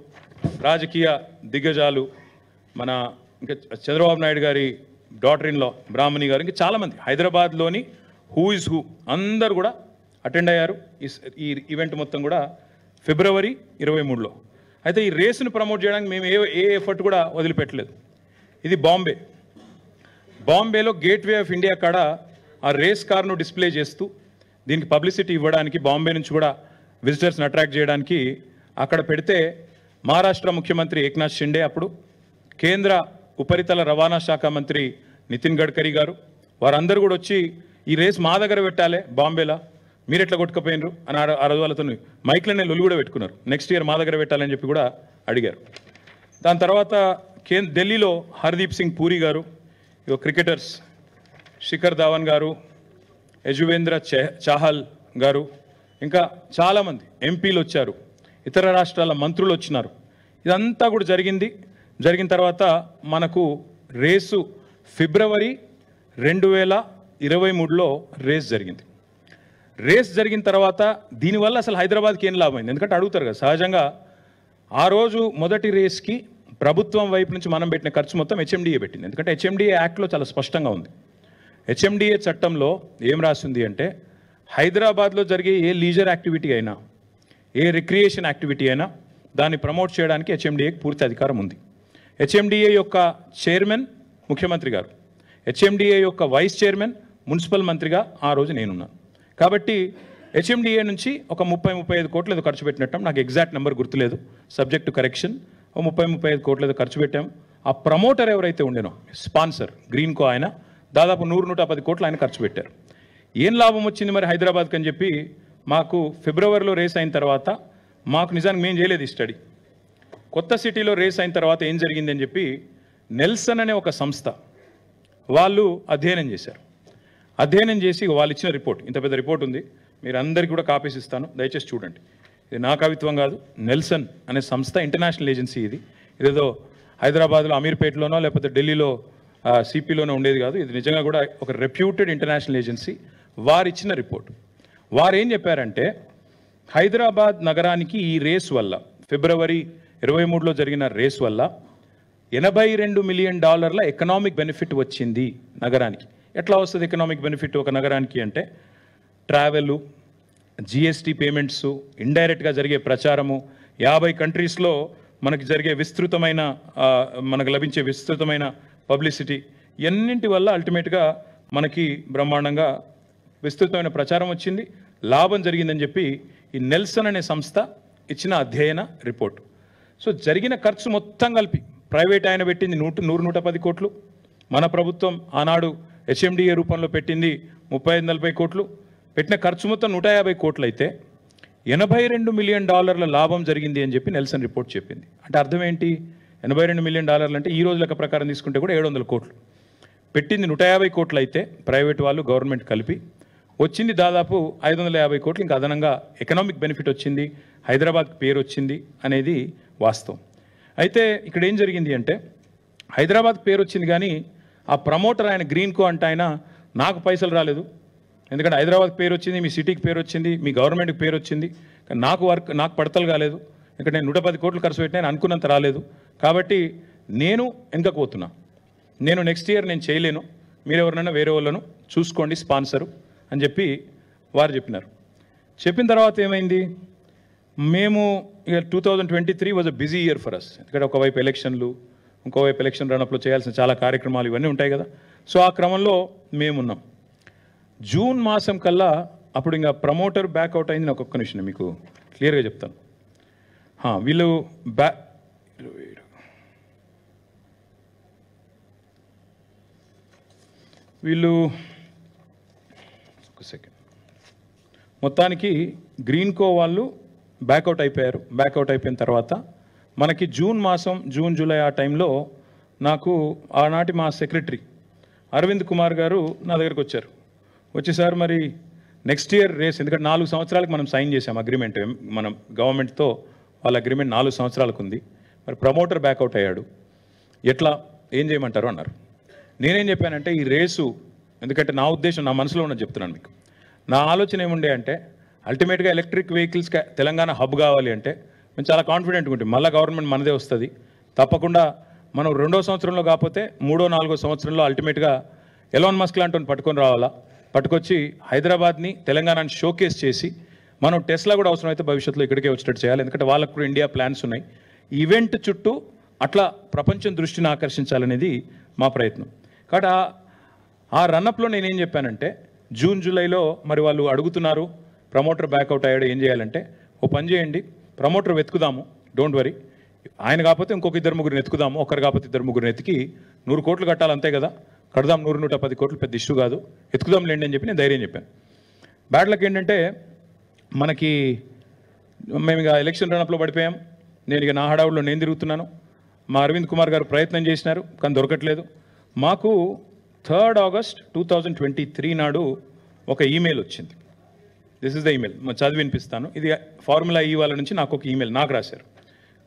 రాజకీయ దిగ్గజాలు, మన ఇంకా చంద్రబాబు నాయుడు గారి డాటర్ ఇన్ లా బ్రాహ్మణి గారు, ఇంకా చాలామంది హైదరాబాద్లోని హూ ఇస్ హూ అందరు కూడా అటెండ్ అయ్యారు ఈ ఈవెంట్ మొత్తం కూడా ఫిబ్రవరి 23లో. అయితే ఈ రేసును ప్రమోట్ చేయడానికి మేము ఏ ఎఫర్ట్ కూడా వదిలిపెట్టలేదు. ఇది బాంబేలో గేట్వే ఆఫ్ ఇండియా కాడ ఆ రేస్ కార్ను డిస్ప్లే చేస్తూ దీనికి పబ్లిసిటీ ఇవ్వడానికి, బాంబే నుంచి కూడా విజిటర్స్ని అట్రాక్ట్ చేయడానికి అక్కడ పెడితే మహారాష్ట్ర ముఖ్యమంత్రి ఏక్నాథ్ షిండే, అప్పుడు కేంద్ర ఉపరితల రవాణా శాఖ మంత్రి నితిన్ గడ్కరీ గారు, వారందరూ కూడా వచ్చి ఈ రేస్ మా దగ్గర పెట్టాలి బాంబేలా, మీరు ఎట్లా కొట్టుకుపోయినరు అని ఆ రోజు వాళ్ళతో మైక్లనే లొల్లి కూడా పెట్టుకున్నారు. నెక్స్ట్ ఇయర్ మా దగ్గర పెట్టాలని చెప్పి కూడా అడిగారు. దాని తర్వాత ఢిల్లీలో హర్దీప్ సింగ్ పూరి గారు, క్రికెటర్స్ శిఖర్ ధావన్ గారు, యజువేంద్ర చాహల్ గారు, ఇంకా చాలామంది ఎంపీలు వచ్చారు, ఇతర రాష్ట్రాల మంత్రులు వచ్చినారు. ఇదంతా కూడా జరిగిన తర్వాత మనకు రేసు ఫిబ్రవరి 2023లో రేస్ జరిగింది. రేస్ జరిగిన తర్వాత దీనివల్ల అసలు హైదరాబాద్కి ఏం లాభమైంది? ఎందుకంటే అడుగుతారు కదా సహజంగా. ఆ రోజు మొదటి రేస్కి ప్రభుత్వం వైపు నుంచి మనం పెట్టిన ఖర్చు మొత్తం HMDA పెట్టింది. ఎందుకంటే HMDA యాక్ట్లో చాలా స్పష్టంగా ఉంది. HMDA చట్టంలో ఏం రాసింది అంటే, హైదరాబాద్లో జరిగే ఏ లీజర్ యాక్టివిటీ అయినా, ఏ రిక్రియేషన్ యాక్టివిటీ అయినా దాన్ని ప్రమోట్ చేయడానికి HMDAకి పూర్తి అధికారం ఉంది. HMDA యొక్క చైర్మన్ ముఖ్యమంత్రి గారు, HMDA యొక్క వైస్ చైర్మన్ మున్సిపల్ మంత్రిగా ఆ రోజు నేనున్నాను. కాబట్టి HMDA నుంచి ఒక 30-35 కోట్లు ఏదో ఖర్చు పెట్టినట్టు, నాకు ఎగ్జాక్ట్ నెంబర్ గుర్తులేదు, సబ్జెక్ట్ టు కరెక్షన్. 30-35 కోట్లు ఏదో ఖర్చు పెట్టాం. ఆ ప్రమోటర్ ఎవరైతే ఉండేనో, స్పాన్సర్ గ్రీన్కో, ఆయన దాదాపు 100-110 కోట్లు ఆయన ఖర్చు పెట్టారు. ఏం లాభం వచ్చింది మరి హైదరాబాద్కి అని చెప్పి మాకు ఫిబ్రవరిలో రేస్ అయిన తర్వాత, మాకు నిజానికి మేము చేయలేదు ఈ స్టడీ. కొత్త సిటీలో రేస్ అయిన తర్వాత ఏం జరిగింది అని చెప్పి నెల్సన్ అనే ఒక సంస్థ వాళ్ళు అధ్యయనం చేశారు. అధ్యయనం చేసి వాళ్ళు ఇచ్చిన రిపోర్ట్, ఇంత పెద్ద రిపోర్ట్ ఉంది, మీరు అందరికీ కూడా కాపీస్ ఇస్తాను, దయచేసి చూడండి. ఇది నా కవిత్వం కాదు, నెల్సన్ అనే సంస్థ ఇంటర్నేషనల్ ఏజెన్సీ. ఇదేదో హైదరాబాద్లో అమీర్పేటలోనో లేకపోతే ఢిల్లీలో CPలోనో ఉండేది కాదు. ఇది నిజంగా కూడా ఒక రెప్యూటెడ్ ఇంటర్నేషనల్ ఏజెన్సీ. వారు ఇచ్చిన రిపోర్ట్. వారు ఏం చెప్పారంటే, హైదరాబాద్ నగరానికి ఈ రేస్ వల్ల, ఫిబ్రవరి 23లో జరిగిన రేస్ వల్ల $82 మిలియన్ ఎకనామిక్ బెనిఫిట్ వచ్చింది నగరానికి. ఎట్లా వస్తుంది ఎకనామిక్ బెనిఫిట్ ఒక నగరానికి అంటే, ట్రావెలు, GST పేమెంట్స్, ఇండైరెక్ట్గా జరిగే ప్రచారము, 50 కంట్రీస్లో మనకు జరిగే మనకు లభించే విస్తృతమైన పబ్లిసిటీ, ఎన్నింటి వల్ల అల్టిమేట్గా మనకి బ్రహ్మాండంగా విస్తృతమైన ప్రచారం వచ్చింది, లాభం జరిగిందని చెప్పి ఈ నెల్సన్ అనే సంస్థ ఇచ్చిన అధ్యయన రిపోర్ట్. సో జరిగిన ఖర్చు మొత్తం కలిపి ప్రైవేట్ ఆయన పెట్టింది 100-110 కోట్లు, మన ప్రభుత్వం ఆనాడు HMDA రూపంలో పెట్టింది 35-40 కోట్లు, పెట్టిన ఖర్చు మొత్తం 150 కోట్లు అయితే $82 మిలియన్ లాభం జరిగింది అని చెప్పి నెల్సన్ రిపోర్ట్ చెప్పింది. అంటే అర్థం ఏంటి? $82 మిలియన్ అంటే ఈ రోజు లెక్క ప్రకారం తీసుకుంటే కూడా 700 కోట్లు. పెట్టింది 150 కోట్లు అయితే ప్రైవేట్ వాళ్ళు, గవర్నమెంట్ కలిపి వచ్చింది దాదాపు 550 కోట్లు, ఇంకా అదనంగా ఎకనామిక్ బెనిఫిట్ వచ్చింది, హైదరాబాద్కి పేరు వచ్చింది అనేది వాస్తవం. అయితే ఇక్కడ ఏం జరిగింది అంటే హైదరాబాద్కి పేరు వచ్చింది కానీ ఆ ప్రమోటర్ ఆయన గ్రీన్ కో అంటే ఆయన నాకు పైసలు రాలేదు, ఎందుకంటే హైదరాబాద్కి పేరు వచ్చింది, మీ సిటీకి పేరు వచ్చింది, మీ గవర్నమెంట్కి పేరు వచ్చింది, కానీ నాకు పడతలు కాలేదు, ఎందుకంటే నేను 110 కోట్లు ఖర్చు పెట్టినా అనుకున్నంత రాలేదు, కాబట్టి నేను వెనకకు పోతున్నా, నేను నెక్స్ట్ ఇయర్ నేను చేయలేను, మీరు ఎవరినైనా వేరే వాళ్ళను చూసుకోండి స్పాన్సరు అని చెప్పి వారు చెప్పినారు. చెప్పిన తర్వాత ఏమైంది, మేము ఇక 2023 was a busy year for us, ఎందుకంటే ఒకవైపు ఎలక్షన్లు, ఇంకోవైపు ఎలక్షన్ రన్అప్లో చేయాల్సిన చాలా కార్యక్రమాలు ఇవన్నీ ఉంటాయి కదా. సో ఆ క్రమంలో మేమున్నాం. జూన్ మాసం కల్లా అప్పుడు ఇంకా ప్రమోటర్ బ్యాక్అవుట్ అయింది. నాకు ఒక్క నిమిషం మీకు క్లియర్గా చెప్తాను. వీళ్ళు ఒక సెకండ్, మొత్తానికి గ్రీన్ కో వాళ్ళు బ్యాక్అవుట్ అయిపోయారు. బ్యాక్అవుట్ అయిపోయిన తర్వాత మనకి జూన్ మాసం, జూన్ జూలై ఆ టైంలో నాకు ఆనాటి మా సెక్రటరీ అరవింద్ కుమార్ గారు నా దగ్గరికి వచ్చారు. వచ్చి సార్ మరి నెక్స్ట్ ఇయర్ రేస్, ఎందుకంటే 4 సంవత్సరాలకు మనం సైన్ చేసాం అగ్రిమెంట్, మనం గవర్నమెంట్తో వాళ్ళ అగ్రిమెంట్ 4 సంవత్సరాలకు ఉంది, మరి ప్రమోటర్ బ్యాక్అవుట్ అయ్యాడు, ఎట్లా ఏం చేయమంటారు అన్నారు. నేనేం చెప్పానంటే ఈ రేసు, ఎందుకంటే నా ఉద్దేశం, నా మనసులో ఉన్నది చెప్తున్నాను మీకు. నా ఆలోచన ఏముండే అంటే అల్టిమేట్గా ఎలక్ట్రిక్ వెహికల్స్ తెలంగాణ హబ్ కావాలి అంటే మేము చాలా కాన్ఫిడెంట్గా ఉంటాం, మళ్ళీ గవర్నమెంట్ మనదే వస్తుంది తప్పకుండా. మనం 2వ సంవత్సరంలో కాకపోతే 3వ 4వ సంవత్సరంలో అల్టిమేట్గా ఎలాన్ మస్క్ లాంటి పట్టుకొని రావాలా, పట్టుకొచ్చి హైదరాబాద్ని తెలంగాణని షోకేస్ చేసి మనం టెస్లా కూడా అవసరమైతే భవిష్యత్తులో ఇక్కడికే వచ్చేటట్టు చేయాలి, ఎందుకంటే వాళ్ళకు కూడా ఇండియా ప్లాన్స్ ఉన్నాయి. ఈవెంట్ చుట్టూ అట్లా ప్రపంచం దృష్టిని ఆకర్షించాలనేది మా ప్రయత్నం. కాబట్టి ఆ రన్అప్లో నేనేం చెప్పానంటే జూన్ జూలైలో మరి వాళ్ళు అడుగుతున్నారు ప్రమోటర్ బ్యాక్అవుట్ అయ్యాడు ఏం చేయాలంటే, ఓ పని చేయండి, ప్రమోటర్ వెతుకుదాము, డోంట్ వరీ, ఆయన కాకపోతే ఇంకొక 2-3 ఎత్తుకుదాము, ఒకరు కాకపోతే 2-3 ఎత్తికి 100 కోట్లు కట్టాలి అంతే కదా, కడదాం, 100-110 కోట్లు పెద్ద ఇష్యూ కాదు, ఎత్తుకుదాం లేండి అని చెప్పి నేను ధైర్యం చెప్పాను. బ్యాడ్లకి ఏంటంటే మనకి మేము ఇక ఎలక్షన్ రన్అప్లో పడిపోయాం. నేను ఇక నా హడావుడిలో నేను తిరుగుతున్నాను. మా అరవింద్ కుమార్ గారు ప్రయత్నం చేసినారు కానీ దొరకట్లేదు. మాకు 3rd ఆగస్ట్ 2023 నాడు ఒక ఈమెయిల్ వచ్చింది. దిస్ ఇస్ ద ఈమెయిల్, చదివి వినిపిస్తాను. ఇది ఫార్ములా ఈ వాళ్ళ నుంచి నాకు ఒక ఈమెయిల్ నాకు రాశారు.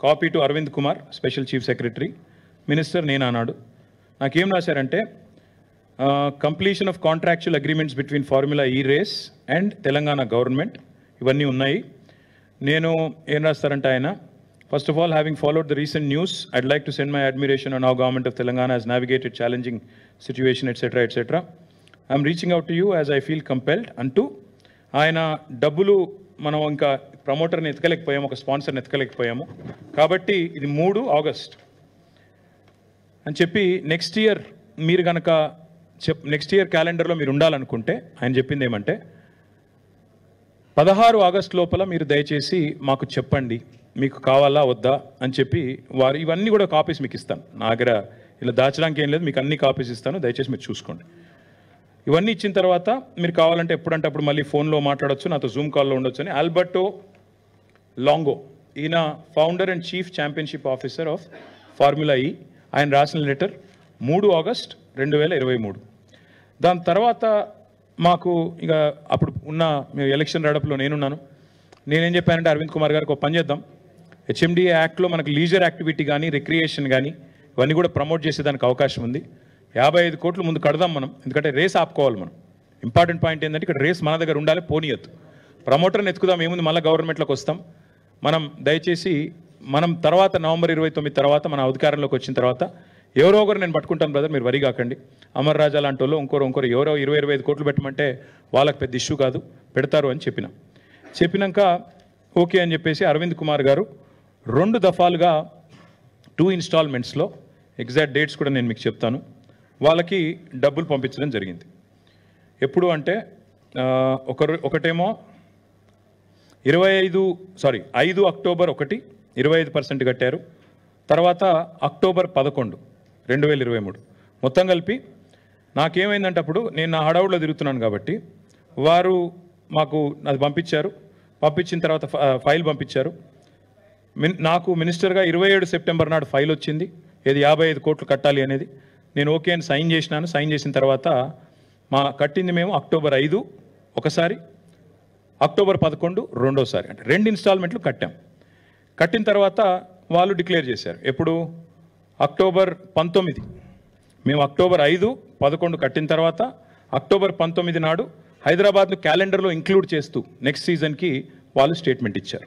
Copy to Arvind Kumar, special chief secretary, minister నేను అన్నాడు. నాకేం రాశారంటే completion of contractual agreements between formula E race and Telangana government, ఇవన్నీ ఉన్నాయి. నేను ఏం రాస్తారంటే ఆయన, first of all having followed the recent news I'd like to send my admiration on how government of Telangana has navigated challenging situation etc. I'm reaching out to you as I feel compelled అంటూ ఆయన డబ్బులు మనం ఇంకా ప్రమోటర్ని ఎత్తుకలేకపోయాము, ఒక స్పాన్సర్ని ఎత్తుకలేకపోయాము, కాబట్టి ఇది 3 August అని చెప్పి నెక్స్ట్ ఇయర్ మీరు కనుక నెక్స్ట్ ఇయర్ క్యాలెండర్లో మీరు ఉండాలనుకుంటే ఆయన చెప్పింది ఏమంటే 16 ఆగస్ట్ లోపల మీరు దయచేసి మాకు చెప్పండి మీకు కావాలా వద్దా అని చెప్పి వారు ఇవన్నీ కూడా కాపీస్ మీకు ఇస్తాను. నా దగ్గర ఇలా దాచడానికి ఏం లేదు, మీకు అన్ని కాపీస్ ఇస్తాను, దయచేసి మీరు చూసుకోండి. ఇవన్నీ ఇచ్చిన తర్వాత మీరు కావాలంటే ఎప్పుడంటే అప్పుడు మళ్ళీ ఫోన్లో మాట్లాడొచ్చు, నాతో జూమ్ కాల్లో ఉండొచ్చు అని ఆల్బర్టో లాంగో, ఈయన founder and chief championship officer of formula ఈ, ఆయన రాసిన లెటర్ 3 ఆగస్ట్ 2023. దాని తర్వాత మాకు ఇక అప్పుడు ఉన్న ఎలక్షన్ రడప్లో నేనున్నాను. నేనేం చెప్పానంటే అరవింద్ కుమార్ గారికి ఒక పని చేద్దాం, హెచ్ఎండిఏ యాక్ట్లో మనకు లీజర్ యాక్టివిటీ కానీ రిక్రియేషన్ కానీ ఇవన్నీ కూడా ప్రమోట్ చేసేదానికి అవకాశం ఉంది. 55 కోట్లు ముందు కడదాం మనం, ఎందుకంటే రేస్ ఆపుకోవాలి మనం. ఇంపార్టెంట్ పాయింట్ ఏంటంటే ఇక్కడ రేస్ మన దగ్గర ఉండాలి, పోనీయద్దు. ప్రమోటర్ని ఎత్తుకుదాం, ఏముంది మళ్ళీ గవర్నమెంట్లోకి వస్తాం మనం. దయచేసి మనం తర్వాత నవంబర్ 29 తర్వాత మన అధికారంలోకి వచ్చిన తర్వాత ఎవరో ఒకరు నేను పట్టుకుంటాను బ్రదర్, మీరు వరి కాకండి. అమర్ రాజా లాంటి వాళ్ళు ఇంకోరు ఎవరో 20-25 కోట్లు పెట్టమంటే వాళ్ళకి పెద్ద ఇష్యూ కాదు, పెడతారు అని చెప్పినాక ఓకే అని చెప్పేసి అరవింద్ కుమార్ గారు 2 దఫాలుగా 2 ఇన్స్టాల్మెంట్స్లో, ఎగ్జాక్ట్ డేట్స్ కూడా నేను మీకు చెప్తాను, వాళ్ళకి డబ్బులు పంపించడం జరిగింది. ఎప్పుడు అంటే ఒకటేమో 5 అక్టోబర్ 1 25% కట్టారు, తర్వాత అక్టోబర్ 11 2023. మొత్తం కలిపి నాకేమైందంటే అప్పుడు నేను నా హడావుడిలో తిరుగుతున్నాను కాబట్టి వారు మాకు అది పంపించిన తర్వాత ఫైల్ పంపించారు. నాకు మినిస్టర్గా 27 సెప్టెంబర్ నాడు ఫైల్ వచ్చింది, ఏది 55 కోట్లు కట్టాలి అనేది. నేను ఓకే అని సైన్ చేసినాను. సైన్ చేసిన తర్వాత కట్టింది మేము అక్టోబర్ 5 ఒకసారి, అక్టోబర్ 11 రెండోసారి, అంటే 2 ఇన్స్టాల్మెంట్లు కట్టాం. కట్టిన తర్వాత వాళ్ళు డిక్లేర్ చేశారు. ఎప్పుడు? అక్టోబర్ 19. మేము అక్టోబర్ 5, 11 కట్టిన తర్వాత అక్టోబర్ 19 నాడు హైదరాబాద్ను క్యాలెండర్లో ఇంక్లూడ్ చేస్తూ నెక్స్ట్ సీజన్కి వాళ్ళు స్టేట్మెంట్ ఇచ్చారు.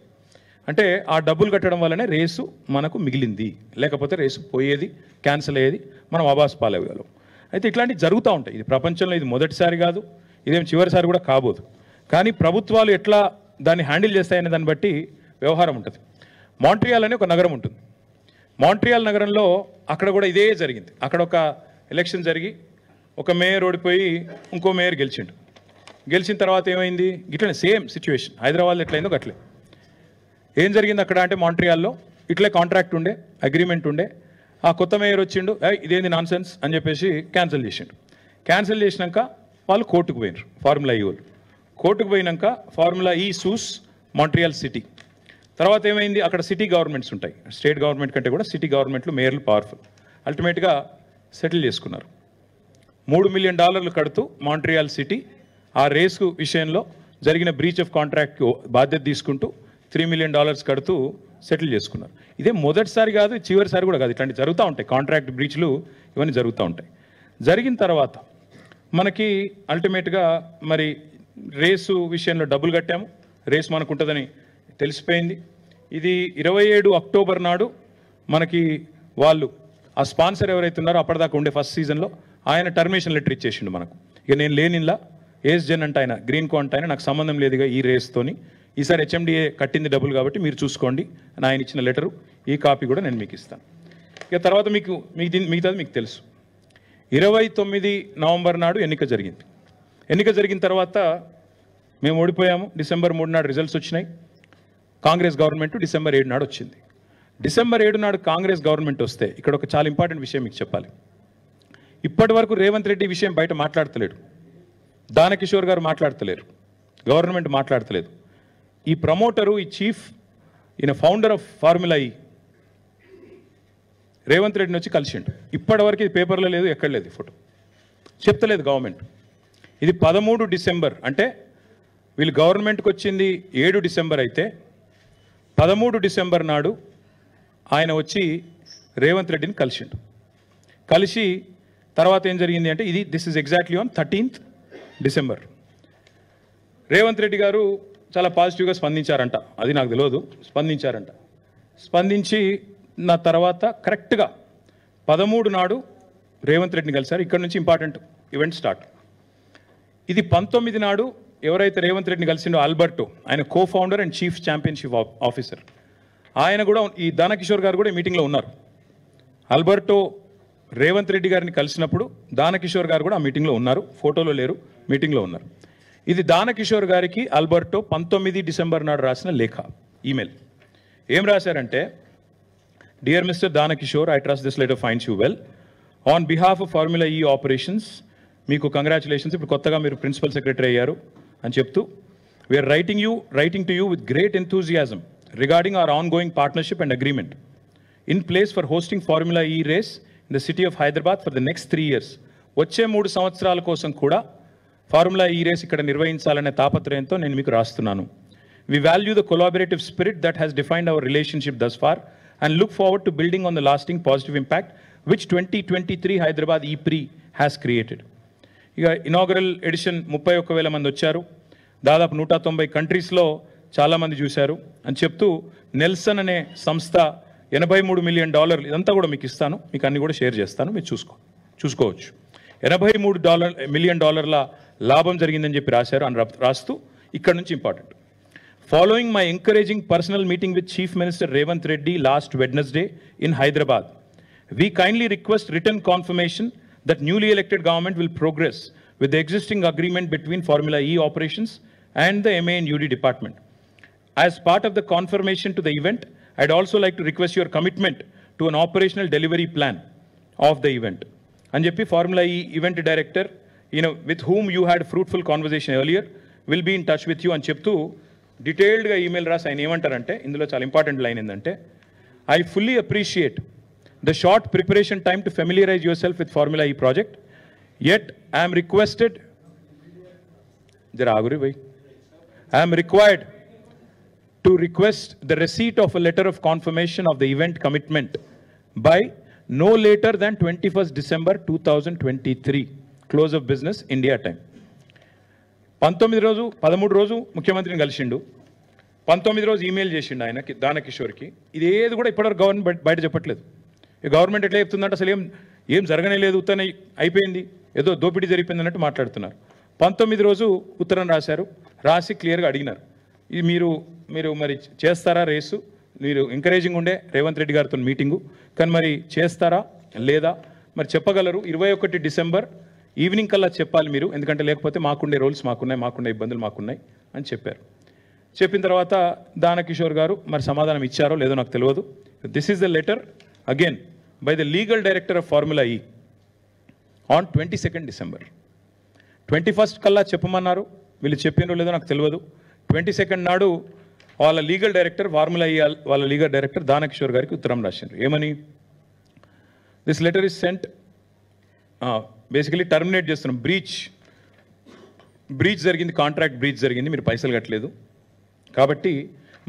అంటే ఆ డబ్బులు కట్టడం వల్లనే రేసు మనకు మిగిలింది, లేకపోతే రేసు పోయేది, క్యాన్సిల్ అయ్యేది, మనం అబాస్ పాలయ్యేవాళ్ళం. అయితే ఇట్లాంటివి జరుగుతూ ఉంటాయి. ఇది ప్రపంచంలో ఇది మొదటిసారి కాదు, ఇదేం చివరిసారి కూడా కాబోదు. కానీ ప్రభుత్వాలు ఎట్లా దాన్ని హ్యాండిల్ చేస్తాయనే దాన్ని బట్టి వ్యవహారం ఉంటుంది. మాంట్రియాల్ అనే ఒక నగరం ఉంటుంది. మాంట్రియాల్ నగరంలో అక్కడ కూడా ఇదే జరిగింది. అక్కడ ఒక ఎలక్షన్ జరిగి ఒక మేయర్ ఓడిపోయి ఇంకో మేయర్ గెలిచిండు. గెలిచిన తర్వాత ఏమైంది? ఇట్లనే సేమ్ సిచ్యువేషన్ హైదరాబాద్లో ఎట్లయిందో అట్లే. ఏం జరిగింది అక్కడ అంటే మాంట్రియాల్లో ఇట్లే కాంట్రాక్ట్ ఉండే, అగ్రిమెంట్ ఉండే. ఆ కొత్త మేయర్ వచ్చిండు, ఇదేంది నాన్ సెన్స్ అని చెప్పేసి క్యాన్సిల్ చేసిండు. క్యాన్సిల్ చేసినాక వాళ్ళు కోర్టుకు పోయినారు, ఫార్ములా ఈ వాళ్ళు. కోర్టుకు పోయినాక ఫార్ములా ఈ సూస్ మాంట్రియాల్ సిటీ. తర్వాత ఏమైంది? అక్కడ సిటీ గవర్నమెంట్స్ ఉంటాయి, స్టేట్ గవర్నమెంట్ కంటే కూడా సిటీ గవర్నమెంట్లు, మేయర్లు పవర్ఫుల్. అల్టిమేట్గా సెటిల్ చేసుకున్నారు. $3 మిలియన్ కడుతూ మాంట్రియాల్ సిటీ ఆ రేసు విషయంలో జరిగిన బ్రీచ్ ఆఫ్ కాంట్రాక్ట్కు బాధ్యత తీసుకుంటూ $3 మిలియన్ కడుతూ సెటిల్ చేసుకున్నారు. ఇదే మొదటిసారి కాదు, చివరిసారి కూడా కాదు. ఇట్లాంటివి జరుగుతూ ఉంటాయి, కాంట్రాక్ట్ బ్రీచ్లు ఇవన్నీ జరుగుతూ ఉంటాయి. జరిగిన తర్వాత మనకి అల్టిమేట్గా మరి రేసు విషయంలో డబ్బులు కట్టాము, రేసు మనకు ఉంటుందని తెలిసిపోయింది. ఇది 27 అక్టోబర్ నాడు మనకి వాళ్ళు ఆ స్పాన్సర్ ఎవరైతే ఉన్నారో అప్పటిదాకా ఉండే ఫస్ట్ సీజన్లో ఆయన టర్మినేషన్ లెటర్ ఇచ్చేసిండు మనకు. ఇక నేను లేనిలా ఏస్జెన్ అంటే ఆయన, గ్రీన్ కో అంటే ఆయన, నాకు సంబంధం లేదుగా ఈ రేస్తోని, ఈసారి హెచ్ఎండిఏ కట్టింది డబ్బులు కాబట్టి మీరు చూసుకోండి అని ఆయన ఇచ్చిన లెటరు, ఈ కాపీ కూడా నేను మీకు ఇస్తాను. ఇక తర్వాత మిగతాది మీకు తెలుసు. 29 నవంబర్ నాడు ఎన్నిక జరిగింది. ఎన్నిక జరిగిన తర్వాత మేము ఓడిపోయాము. డిసెంబర్ 3 నాడు రిజల్ట్స్ వచ్చినాయి. కాంగ్రెస్ గవర్నమెంట్ డిసెంబర్ 7 నాడు వచ్చింది. డిసెంబర్ 7 నాడు కాంగ్రెస్ గవర్నమెంట్ వస్తే ఇక్కడ ఒక చాలా ఇంపార్టెంట్ విషయం మీకు చెప్పాలి. ఇప్పటి వరకు రేవంత్ రెడ్డి విషయం బయట మాట్లాడతలేడు, దానకిషోర్ గారు మాట్లాడతలేరు, గవర్నమెంట్ మాట్లాడతలేదు. ఈ ప్రమోటరు, ఈ చీఫ్, ఈయన ఫౌండర్ ఆఫ్ ఫార్ములా ఈ రేవంత్ రెడ్డిని వచ్చి కలిసిండు. ఇప్పటివరకు ఇది పేపర్లో లేదు, ఎక్కడ లేదు, ఫోటో చెప్తలేదు గవర్నమెంట్. ఇది 13 డిసెంబర్, అంటే వీళ్ళు గవర్నమెంట్కి వచ్చింది 7 డిసెంబర్ అయితే 13 డిసెంబర్ నాడు ఆయన వచ్చి రేవంత్ రెడ్డిని కలిసిండు. కలిసి తర్వాత ఏం జరిగింది అంటే this is exactly on 13th December. Revanth Reddy గారు చాలా పాజిటివ్గా స్పందించారంట, అది నాకు తెలియదు, స్పందించారంట. స్పందించి నా తర్వాత కరెక్ట్గా 13 నాడు రేవంత్ రెడ్డిని కలిశారు. ఇక్కడ నుంచి ఇంపార్టెంట్ ఈవెంట్ స్టార్ట్. ఇది 19 నాడు ఎవరైతే రేవంత్ రెడ్డిని కలిసిండో ఆల్బర్టో, ఆయన co founder and chief championship officer, ఆయన కూడా, ఈ దానకిషోర్ గారు కూడా మీటింగ్లో ఉన్నారు. ఆల్బర్టో రేవంత్ రెడ్డి గారిని కలిసినప్పుడు దానకిషోర్ గారు కూడా ఆ మీటింగ్లో ఉన్నారు, ఫోటోలో లేరు, మీటింగ్లో ఉన్నారు. ఇది దానకిషోర్ గారికి ఆల్బర్టో 19 డిసెంబర్ నాడు రాసిన లేఖ, ఈమెయిల్. ఏం రాశారంటే, dear mister Dana Kishore, I trust this letter finds you well. On behalf of formula E operations, మీకు కంగ్రాచులేషన్స్, ఇప్పుడు కొత్తగా మీరు ప్రిన్సిపల్ సెక్రటరీ అయ్యారు అని చెప్తూ, we are writing to you with great enthusiasm regarding our ongoing partnership and agreement in place for hosting formula E race in the city of Hyderabad for the next 3 years. వచ్చే 3 సంవత్సరాల కోసం కూడా ఫార్ములా ఈ రేస్ ఇక్కడ నిర్వహించాలనే తాపత్రయంతో నేను మీకు రాస్తున్నాను. We value the collaborative spirit that has defined our relationship thus far and look forward to building on the lasting positive impact which 2023 Hyderabad E-Prix has created. ఇక inaugural edition 31,000 మంది వచ్చారు, దాదాపు 190 కంట్రీస్లో చాలామంది చూశారు అని చెప్తూ, నెల్సన్ అనే సంస్థ $83 మిలియన్, ఇదంతా కూడా మీకు ఇస్తాను, మీకు అన్ని కూడా షేర్ చేస్తాను, మీరు చూసుకోవచ్చు. $83 మిలియన్ లాభం జరిగిందని చెప్పి రాశారు అని రాస్తూ, ఇక్కడ నుంచి important. Following my encouraging personal meeting with Chief Minister Revanth Reddy last Wednesday in Hyderabad, we kindly request written confirmation that newly elected government will progress with the existing agreement between Formula E operations and the MA and UD department. As part of the confirmation to the event, I'd also like to request your commitment to an operational delivery plan of the event. And JP Formula E event director, with whom you had fruitful conversation earlier, will be in touch with you. And చెప్తూ డీటెయిల్డ్గా email రాసి ఆయన ఏమంటారంటే, ఇందులో చాలా important line ఏంటంటే, I fully appreciate the short preparation time to familiarize yourself with Formula E project, yet I am requested జర ఆగురి భయ్. I am required to request the receipt of a letter of confirmation of the event commitment by no later than 21st December 2023, close of business India time. 13 రోజు 13 రోజు ముఖ్యమంత్రిని కలిసిండు, 19 రోజు email చేసిండు ఆయనకి, దానకిషోర్కి. ఇది ఏది కూడా ఇప్పటివరకు గవర్నమెంట్ బయట చెప్పట్లేదు. ఈ గవర్నమెంట్ ఎట్లా చెప్తుందంటే అసలు ఏం జరగనే లేదు, ఉత్తరం అయిపోయింది, ఏదో దోపిడీ జరిగిపోయింది అన్నట్టు మాట్లాడుతున్నారు. 19 రోజు ఉత్తరం రాశారు, రాసి క్లియర్గా అడిగినారు, ఇది మీరు మరి చేస్తారా రేసు, మీరు ఎంకరేజింగ్ ఉండే రేవంత్ రెడ్డి గారితో మీటింగు, కానీ మరి చేస్తారా లేదా మరి చెప్పగలరు, 21 డిసెంబర్ ఈవినింగ్ కల్లా చెప్పాలి మీరు, ఎందుకంటే లేకపోతే మాకుండే రూల్స్ మాకున్నాయి, మాకుండే ఇబ్బందులు మాకున్నాయి అని చెప్పారు. చెప్పిన తర్వాత దానకిషోర్ గారు మరి సమాధానం ఇచ్చారో లేదో నాకు తెలియదు. This is the letter again by the legal director of formula ఈ ఆన్ 22nd డిసెంబర్. 21st కల్లా చెప్పమన్నారు, వీళ్ళు చెప్పినో లేదో నాకు తెలియదు. 22nd నాడు వాళ్ళ లీగల్ డైరెక్టర్ ఫార్ములా ఈ వాళ్ళ లీగల్ డైరెక్టర్ దానకిషోర్ గారికి ఉత్తరం రాసిండ్రు. ఏమని? This letter is sent, basically terminate చేస్తున్నాం, బ్రీచ్ జరిగింది, కాంట్రాక్ట్ బ్రీచ్ జరిగింది, మీరు పైసలు కట్టలేదు కాబట్టి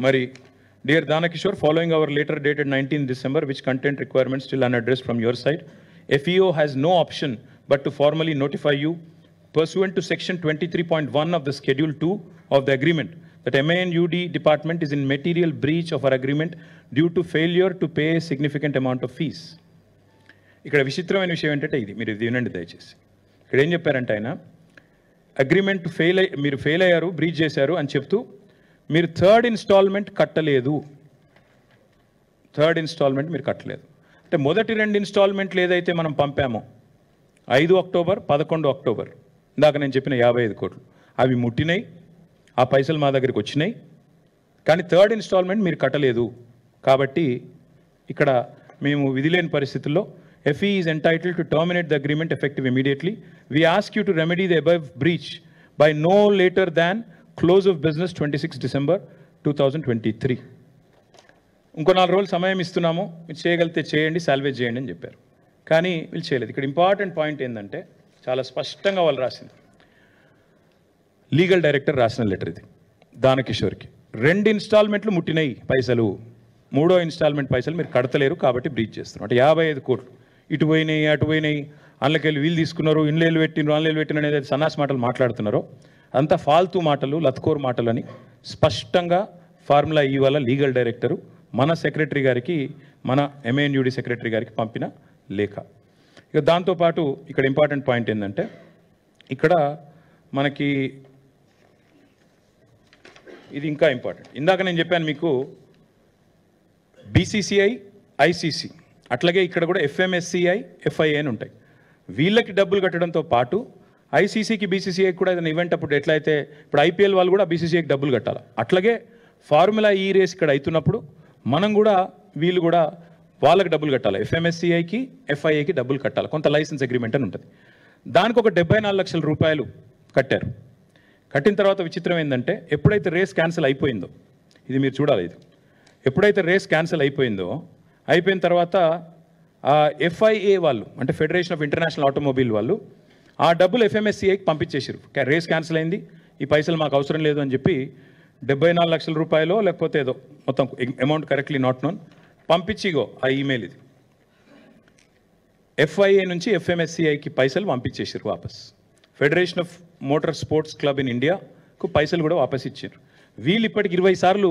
మరి dear Danakishore, following our letter dated 19th December which content requirements still unaddressed from your side, FEO has no option but to formally notify you pursuant to section 23.1 of the schedule 2 of the agreement that MANUD department is in material breach of our agreement due to failure to pay a significant amount of fees. ఇక్కడ విచిత్రమైన విషయం ఏంటంటే ఇది, మీరు ఇది వినండి దయచేసి. ఇక్కడ ఏం చెప్పారంటే ఆయన అగ్రిమెంట్ మీరు ఫెయిల్ అయ్యారు, బ్రీచ్ చేశారు అని చెప్తూ మీరు థర్డ్ ఇన్స్టాల్మెంట్ మీరు కట్టలేదు. అంటే మొదటి 2 ఇన్స్టాల్మెంట్లు ఏదైతే మనం పంపామో 5 అక్టోబర్ 11 అక్టోబర్ ఇందాక నేను చెప్పిన 55 కోట్లు అవి ముట్టినాయి, ఆ పైసలు మా దగ్గరికి వచ్చినాయి, కానీ థర్డ్ ఇన్స్టాల్మెంట్ మీరు కట్టలేదు. కాబట్టి ఇక్కడ మేము విధిలేని పరిస్థితుల్లో FE is entitled to terminate the agreement effective immediately. We ask you to remedy the above breach by no later than close of business 26 December 2023. ఇంకో 4 రోజులు సమయం ఇస్తున్నాము, మీరు చేయగలిగితే చేయండి, సాల్వేజ్ చేయండి అని చెప్పారు. కానీ వీళ్ళు చేయలేదు. ఇక్కడ ఇంపార్టెంట్ పాయింట్ ఏంటంటే చాలా స్పష్టంగా వాళ్ళు రాసింది, లీగల్ డైరెక్టర్ రాసిన లెటర్ ఇది దానకిషోర్కి. 2 ఇన్స్టాల్మెంట్లు ముట్టినాయి పైసలు, 3వ ఇన్స్టాల్మెంట్ పైసలు మీరు కడతలేరు కాబట్టి బ్రీచ్ చేస్తున్నారు. అంటే 55 కోట్లు ఇటు పోయినాయి అటు పోయినాయి, అందులోకెళ్ళి వీళ్ళు తీసుకున్నారు, ఇన్లేలు పెట్టినారు ఆన్లైన్లు పెట్టిన అనేది సన్నాస్ మాటలు మాట్లాడుతున్నారో అంతా ఫాల్తూ మాటలు, లత్కోర్ మాటలు అని స్పష్టంగా ఫార్ములా ఈ వల్ల లీగల్ డైరెక్టరు మన సెక్రటరీ గారికి, మన MANUD సెక్రటరీ గారికి పంపిన లేఖ. ఇక దాంతోపాటు ఇక్కడ ఇంపార్టెంట్ పాయింట్ ఏంటంటే ఇక్కడ మనకి ఇది ఇంకా ఇంపార్టెంట్. ఇందాక నేను చెప్పాను మీకు BCCI, ICC, అట్లాగే ఇక్కడ కూడా FMSCI, FIA అని ఉంటాయి. వీళ్ళకి డబ్బులు కట్టడంతో పాటు ICCకి BCCI కూడా ఏదైనా ఈవెంట్ అప్పుడు ఎట్లయితే ఇప్పుడు IPL వాళ్ళు కూడా BCCIకి డబ్బులు కట్టాలి, అట్లాగే ఫార్ములా ఈ రేస్ ఇక్కడ అవుతున్నప్పుడు మనం కూడా వీళ్ళు కూడా వాళ్ళకి డబ్బులు కట్టాలి, FMSCIకి FIAకి డబ్బులు కట్టాలి, కొంత లైసెన్స్ అగ్రిమెంట్ అని ఉంటుంది. దానికి ఒక 74 లక్షల రూపాయలు కట్టారు. కట్టిన తర్వాత విచిత్రం ఏంటంటే ఎప్పుడైతే రేస్ క్యాన్సిల్ అయిపోయిందో, ఇది మీరు చూడాలి, ఇది ఎప్పుడైతే రేస్ క్యాన్సిల్ అయిపోయిన తర్వాత FIA వాళ్ళు అంటే ఫెడరేషన్ ఆఫ్ ఇంటర్నేషనల్ ఆటోమొబైల్ వాళ్ళు ఆ డబ్బులు FMSCIకి పంపించేసారు. రేస్ క్యాన్సిల్ అయింది, ఈ పైసలు మాకు అవసరం లేదు అని చెప్పి 74 లక్షల రూపాయలు లేకపోతే ఏదో మొత్తం అమౌంట్ కరెక్ట్లీ నాట్ నోన్ పంపించిగో ఆ ఈమెయిల్ ఇది FIA నుంచి FMSCIకి పైసలు పంపించేసారు వాపస్. Federation of motor sports club in ఇండియాకు పైసలు కూడా వాపస్ ఇచ్చారు. వీళ్ళు ఇప్పటికి 20 సార్లు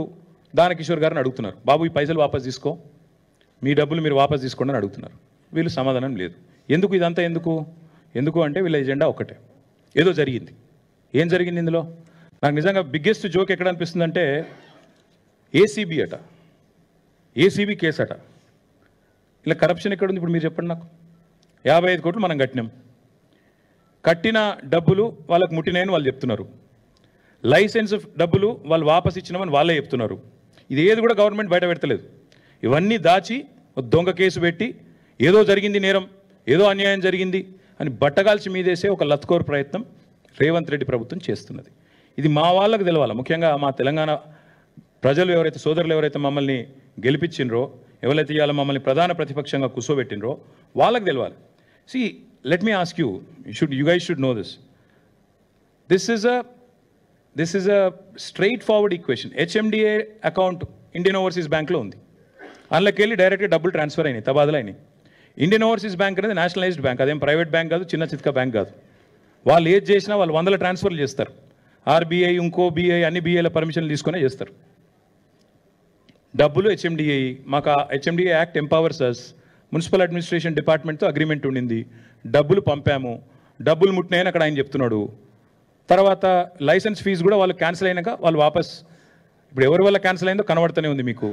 దానకిషోర్ గారిని అడుగుతున్నారు, బాబు ఈ పైసలు వాపస్ తీసుకో, మీ డబ్బులు మీరు వాపస్ తీసుకోండి అని అడుగుతున్నారు. వీళ్ళు సమాధానం లేదు. ఎందుకు ఇదంతా ఎందుకు అంటే వీళ్ళ ఎజెండా ఒకటే, ఏదో జరిగింది. ఏం జరిగింది ఇందులో? నాకు నిజంగా బిగ్గెస్ట్ జోక్ ఎక్కడ అనిపిస్తుందంటే ఏసీబీ కేసు అట. ఇలా కరప్షన్ ఎక్కడుంది ఇప్పుడు మీరు చెప్పండి నాకు. 55 కోట్లు మనం కట్టిన డబ్బులు వాళ్ళకు ముట్టినాయని వాళ్ళు చెప్తున్నారు, లైసెన్స్ డబ్బులు వాళ్ళు వాపస్ ఇచ్చినామని వాళ్ళే చెప్తున్నారు. ఇది ఏది కూడా గవర్నమెంట్ బయట పెడతలేదు. ఇవన్నీ దాచి దొంగ కేసు పెట్టి ఏదో జరిగింది నేరం, ఏదో అన్యాయం జరిగింది అని బట్టగాల్చి మీదేసే ఒక లత్కోర్ ప్రయత్నం రేవంత్ రెడ్డి ప్రభుత్వం చేస్తున్నది. ఇది మా వాళ్ళకు తెలవాలి, ముఖ్యంగా మా తెలంగాణ ప్రజలు ఎవరైతే సోదరులు ఎవరైతే మమ్మల్ని గెలిపించినరో, ఎవరైతే ఇవాళ మమ్మల్ని ప్రధాన ప్రతిపక్షంగా కూర్చోబెట్టినరో వాళ్ళకి తెలవాలి. See, let me ask you, you guys should know this. This is a this is a straight forward equation. HMDA account Indian overseas బ్యాంక్లో ఉంది. అందులోకి వెళ్ళి డైరెక్ట్గా డబ్బులు ట్రాన్స్ఫర్ అయినాయి, తబాదలు అయినాయి. ఇండియన్ ఓవర్సీస్ బ్యాంక్ అనేది నేషనలైజ్డ్ బ్యాంక్, అదేం ప్రైవేట్ బ్యాంక్ కాదు, చిన్న చిత్క బ్యాంక్ కాదు. వాళ్ళు ఏది చేసినా వాళ్ళు 100 ట్రాన్స్ఫర్లు చేస్తారు. ఆర్బీఐ, ఇంకో బీఐ, అన్ని బీఐల పర్మిషన్లు తీసుకునే చేస్తారు. డబ్బులు హెచ్ఎండిఏ, మాకు హెచ్ఎండిఏ యాక్ట్ ఎంపవర్స్ అస్. మున్సిపల్ అడ్మినిస్ట్రేషన్ డిపార్ట్మెంట్తో అగ్రిమెంట్ ఉండింది, డబ్బులు పంపాము, డబ్బులు ముట్టినాయని అక్కడ ఆయన చెప్తున్నాడు. తర్వాత లైసెన్స్ ఫీజు కూడా వాళ్ళు క్యాన్సిల్ అయినాక వాళ్ళు వాపస్, ఇప్పుడు ఎవరి వల్ల క్యాన్సిల్ అయిందో కనబడుతూనే ఉంది మీకు.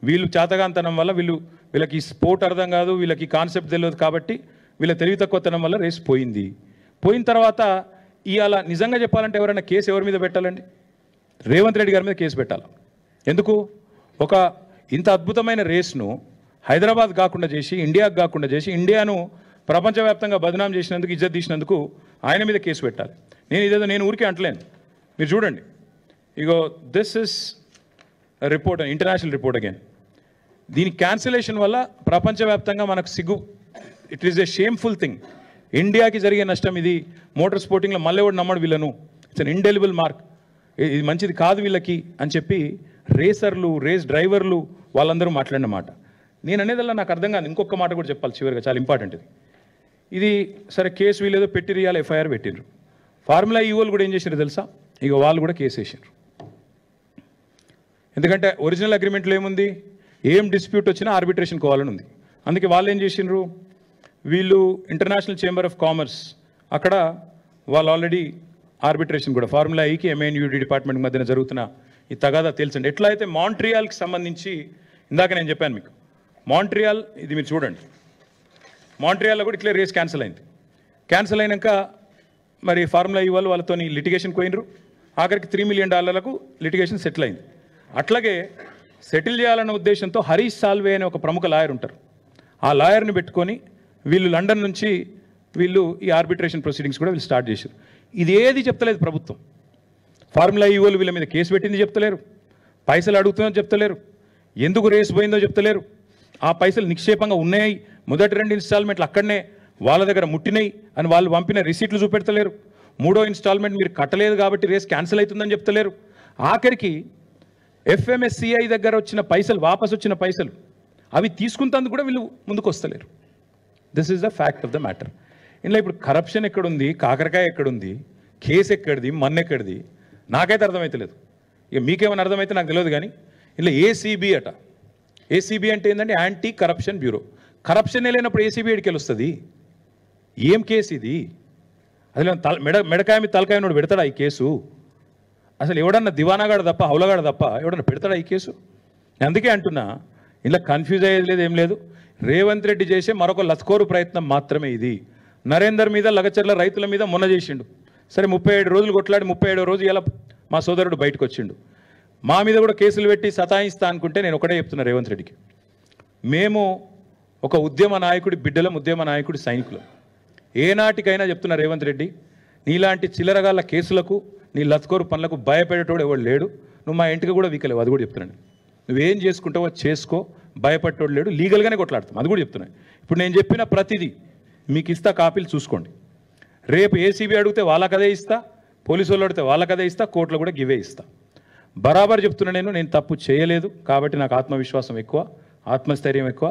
వీళ్ళు చేతగాంతనం వల్ల వీళ్ళకి స్పోర్ట్ అర్థం కాదు, వీళ్ళకి కాన్సెప్ట్ తెలియదు, కాబట్టి వీళ్ళ తెలివి తక్కువతనం వల్ల రేస్ పోయింది. పోయిన తర్వాత ఇవాళ నిజంగా చెప్పాలంటే ఎవరైనా కేసు ఎవరి మీద పెట్టాలండి? రేవంత్ రెడ్డి గారి మీద కేసు పెట్టాలి. ఎందుకు? ఒక ఇంత అద్భుతమైన రేస్ను హైదరాబాద్ కాకుండా చేసి, ఇండియాకు కాకుండా చేసి, ఇండియాను ప్రపంచవ్యాప్తంగా బదనాం చేసినందుకు, ఇజ్జత్ తీసినందుకు ఆయన మీద కేసు పెట్టాలి. నేను ఊరికే అంటలేను, మీరు చూడండి. ఇగో this is report, international report again. దీని క్యాన్సిలేషన్ వల్ల ప్రపంచవ్యాప్తంగా మనకు సిగ్గు. It is a shameful thing. ఇండియాకి జరిగే నష్టం ఇది. మోటార్ స్పోర్టింగ్లో మళ్ళీ కూడా నమ్మడు వీళ్ళను. It's an indelible mark. ఇది మంచిది కాదు వీళ్ళకి అని చెప్పి రేసర్లు, రేస్ డ్రైవర్లు వాళ్ళందరూ మాట్లాడిన మాట. నేను అనేదల్లా నాకు అర్థం కాదు. ఇంకొక మాట కూడా చెప్పాలి చివరిగా, చాలా ఇంపార్టెంట్ ఇది. సరే కేసు వీళ్ళేదో పెట్టిరియాలి, ఎఫ్ఐఆర్ పెట్టిండ్రు. ఫార్ములా ఈవోలు కూడా ఏం చేసినారు తెలుసా? ఇక వాళ్ళు కూడా కేసు వేసారు. ఎందుకంటే ఒరిజినల్ అగ్రిమెంట్లో ఏముంది? ఏం డిస్ప్యూట్ వచ్చినా ఆర్బిట్రేషన్ కోవాలని ఉంది. అందుకే వాళ్ళు ఏం చేసిండ్రు, వీళ్ళు ఇంటర్నేషనల్ చేంబర్ ఆఫ్ కామర్స్, అక్కడ వాళ్ళు ఆల్రెడీ ఆర్బిట్రేషన్ కూడా ఫార్ములా ఈకి ఎంఐఎన్యూడి డిపార్ట్మెంట్ మధ్యన జరుగుతున్న ఈ తగాదా తెలుసండి. ఎట్లా అయితే మాంట్రియాల్కి సంబంధించి ఇందాక నేను చెప్పాను మీకు, మాంట్రియాల్ ఇది మీరు చూడండి. మాంట్రియాల్లో కూడా ఇట్లే రేస్ క్యాన్సిల్ అయింది. క్యాన్సిల్ అయినాక మరి ఫార్ములా ఈ వాళ్ళతో లిటిగేషన్ పోయినరు. ఆఖరికి $3 million లిటిగేషన్ సెటిల్ అయింది. అట్లాగే సెటిల్ చేయాలన్న ఉద్దేశంతో హరీష్ సాల్వే అనే ఒక ప్రముఖ లాయర్ ఉంటారు. ఆ లాయర్ని పెట్టుకొని వీళ్ళు లండన్ నుంచి వీళ్ళు ఈ ఆర్బిట్రేషన్ ప్రొసీడింగ్స్ కూడా వీళ్ళు స్టార్ట్ చేశారు. ఇది ఏది చెప్తలేదు ప్రభుత్వం. ఫార్ములా ఈ వీళ్ళ మీద కేసు పెట్టింది చెప్తలేరు, పైసలు అడుగుతుందో చెప్తలేరు, ఎందుకు రేసు పోయిందో చెప్తలేరు, ఆ పైసలు నిక్షేపంగా ఉన్నాయి, మొదటి 2 ఇన్స్టాల్మెంట్లు అక్కడనే వాళ్ళ దగ్గర ముట్టినాయి అని వాళ్ళు పంపిన రిసీట్లు చూపెడతలేరు. 3వ ఇన్స్టాల్మెంట్ మీరు కట్టలేదు కాబట్టి రేస్ క్యాన్సిల్ అవుతుందని చెప్తలేరు. ఆఖరికి ఎఫ్ఎంఎస్సిఐ దగ్గర వచ్చిన పైసలు, వాపసు వచ్చిన పైసలు అవి తీసుకుంటందుకు కూడా వీళ్ళు ముందుకు వస్తలేరు. This is the fact of the matter. ఇందులో ఇప్పుడు కరప్షన్ ఎక్కడుంది, కాకరకాయ ఎక్కడుంది, కేసు ఎక్కడిది, మన్ను ఎక్కడిది, నాకైతే అర్థమవుతలేదు. ఇక మీకేమైనా అర్థమైతే నాకు తెలియదు. కానీ ఇలా ఏసీబీ అట. ఏసీబీ అంటే ఏంటంటే యాంటీ కరప్షన్ బ్యూరో. కరప్షన్ లేనప్పుడు ఏసీబీ ఎడికి వస్తుంది? ఏం కేసు ఇది? అసలు మెడకాయ మీద తలకాయ నోడు పెడతాడా ఈ కేసు? అసలు ఎవడన్నా దివానాగాడు తప్ప, హౌలగాడు తప్ప ఎవడన్నా పెడతాడా ఈ కేసు? అందుకే అంటున్నా, ఇలా కన్ఫ్యూజ్ అయ్యేది లేదు, ఏం లేదు. రేవంత్ రెడ్డి చేసే మరొక లత్కోరు ప్రయత్నం మాత్రమే ఇది. నరేందర్ మీద, లగచర్ల రైతుల మీద మొన్న చేసిండు. సరే 37 రోజులు కొట్లాడి 37వ రోజు ఇలా మా సోదరుడు బయటకు వచ్చిండు. మా మీద కూడా కేసులు పెట్టి సతాయిస్తా అనుకుంటే నేను ఒకటే చెప్తున్నా రేవంత్ రెడ్డికి, మేము ఒక ఉద్యమ నాయకుడి బిడ్డలం, ఉద్యమ నాయకుడి సైనికులం. ఏనాటికైనా చెప్తున్నా రేవంత్ రెడ్డి, నీలాంటి చిల్లరగాళ్ళ కేసులకు, నీ లత్కోరు పనులకు భయపడేటోడు ఎవడు లేడు. నువ్వు మా ఇంటికి కూడా వీకలేవు, అది కూడా చెప్తున్నాను. నువ్వేం చేసుకుంటావో చేసుకో, భయపడేటోడు లేడు, లీగల్గానే కొట్లాడతాం, అది కూడా చెప్తున్నాను. ఇప్పుడు నేను చెప్పిన ప్రతిదీ మీకు ఇస్తా, కాపీలు చూసుకోండి. రేపు ఏసీబీ అడిగితే వాళ్ళకదే ఇస్తా, పోలీసు వాళ్ళు అడిగితే వాళ్ళకదే ఇస్తా, కోర్టులో కూడా గివే ఇస్తా. బరాబర్ చెప్తున్నా, నేను తప్పు చేయలేదు కాబట్టి నాకు ఆత్మవిశ్వాసం ఎక్కువ, ఆత్మస్థైర్యం ఎక్కువ.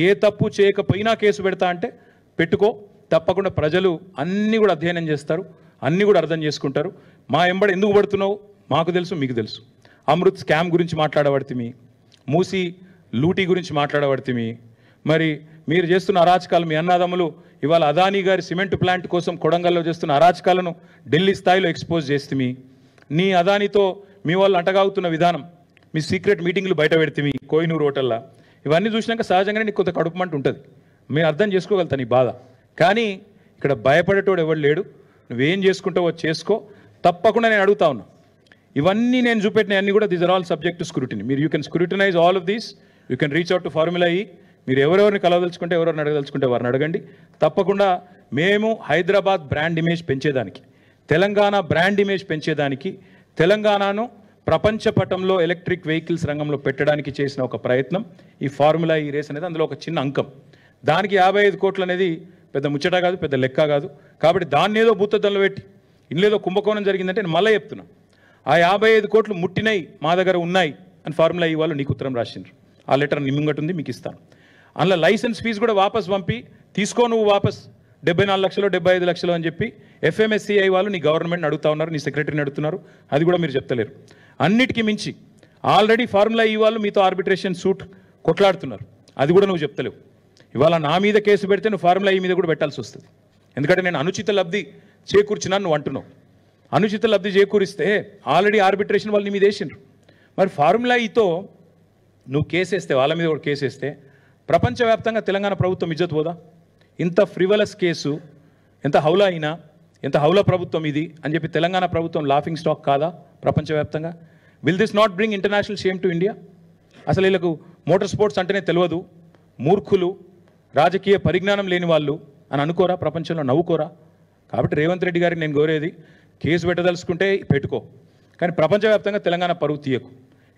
ఏ తప్పు చేయకపోయినా కేసు పెడతా అంటే పెట్టుకో, తప్పకుండా ప్రజలు అన్నీ కూడా అధ్యయనం చేస్తారు, అన్నీ కూడా అర్థం చేసుకుంటారు. మా ఎంబడి ఎందుకు పడుతున్నావు మాకు తెలుసు, మీకు తెలుసు. అమృత్ స్కామ్ గురించి మాట్లాడబడితిమి, మూసి లూటీ గురించి మాట్లాడబడితిమి. మరి మీరు చేస్తున్న అరాచకాలు, మీ అన్నదమ్ములు ఇవాళ అదానీ గారి సిమెంట్ ప్లాంట్ కోసం కొడంగల్లో చేస్తున్న అరాచకాలను ఢిల్లీ స్థాయిలో ఎక్స్పోజ్ చేస్తుమి. నీ అదానితో మీ వాళ్ళు అంటగాగుతున్న విధానం, మీ సీక్రెట్ మీటింగ్లు బయట పెడితిమి కోహినూరు హోటల్లో. ఇవన్నీ చూసినాక సహజంగానే నీకు కొంత కడుపుమంట ఉంటుంది, మేము అర్థం చేసుకోగలుగుతా నీ బాధ. కానీ ఇక్కడ భయపడేటోడు ఎవడు లేడు. నువ్వేం చేసుకుంటావో చేసుకో, తప్పకుండా నేను అడుగుతా ఉన్నా. ఇవన్నీ నేను చూపెట్టిన అన్నీ కూడా these are all subject to scrutiny. మీరు you can scrutinize all of these, you can reach out to Formula E. మీరు ఎవరెవరిని కలవదలుచుకుంటే, ఎవరెవరిని అడగదలుచుకుంటే వారిని అడగండి. తప్పకుండా మేము హైదరాబాద్ బ్రాండ్ ఇమేజ్ పెంచేదానికి, తెలంగాణ బ్రాండ్ ఇమేజ్ పెంచేదానికి, తెలంగాణను ప్రపంచ పటంలో ఎలక్ట్రిక్ వెహికల్స్ రంగంలో పెట్టడానికి చేసిన ఒక ప్రయత్నం ఈ ఫార్ములా ఈ రేస్ అనేది. అందులో ఒక చిన్న అంకం, దానికి 55 కోట్లు అనేది పెద్ద ముచ్చట కాదు, పెద్ద లెక్క కాదు. కాబట్టి దాన్ని ఏదో భూతద్దంలో పెట్టి ఇల్లేదో కుంభకోణం జరిగిందంటే నేను మళ్ళీ చెప్తున్నా, ఆ 55 కోట్లు ముట్టినాయి మా దగ్గర ఉన్నాయి అని ఫార్ములా ఈ వాళ్ళు నీకు ఉత్తరం రాసిండ్రు. ఆ లెటర్ నిమ్మంగటి ఉంది, మీకు ఇస్తాను. అందులో లైసెన్స్ ఫీజు కూడా వాపస్ పంపి తీసుకో నువ్వు వాపస్ 74 లక్షలు 75 లక్షలు అని చెప్పి FMSCI వాళ్ళు నీ గవర్నమెంట్ని అడుగుతా ఉన్నారు, నీ సెక్రటరీని అడుగుతున్నారు. అది కూడా మీరు చెప్తలేరు. అన్నిటికీ మించి ఆల్రెడీ ఫార్ములా ఈ వాళ్ళు మీతో ఆర్బిట్రేషన్ సూట్ కొట్లాడుతున్నారు. అది కూడా నువ్వు చెప్తలేవు. ఇవాళ నా మీద కేసు పెడితే నువ్వు ఫార్ములా ఈ మీద కూడా పెట్టాల్సి వస్తుంది. ఎందుకంటే నేను అనుచిత లబ్ధి చేకూర్చినాను నువ్వు అంటున్నావు. అనుచిత లబ్ధి చేకూరిస్తే ఆల్రెడీ ఆర్బిట్రేషన్ వాళ్ళు నీ మీద వేసిండ్రు. మరి ఫార్ములా ఈతో నువ్వు కేసేస్తే, వాళ్ళ మీద కూడా కేసేస్తే ప్రపంచవ్యాప్తంగా తెలంగాణ ప్రభుత్వం ఇజ్జత్ పోదా? ఇంత ఫ్రివలస్ కేసు, ఎంత హౌలా అయినా, ఎంత హౌలా ప్రభుత్వం ఇది అని చెప్పి తెలంగాణ ప్రభుత్వం లాఫింగ్ స్టాక్ కాదా ప్రపంచవ్యాప్తంగా? Will this not bring international shame to India? అసలు వీళ్ళకు మోటార్ స్పోర్ట్స్ అంటేనే తెలియదు, మూర్ఖులు, రాజకీయ పరిజ్ఞానం లేని వాళ్ళు అని అనుకోరా? ప్రపంచంలో నవ్వుకోరా? కాబట్టి రేవంత్ రెడ్డి గారికి నేను కోరేది, కేసు పెట్టదలుచుకుంటే పెట్టుకో, కానీ ప్రపంచవ్యాప్తంగా తెలంగాణ పరువు తీయకు.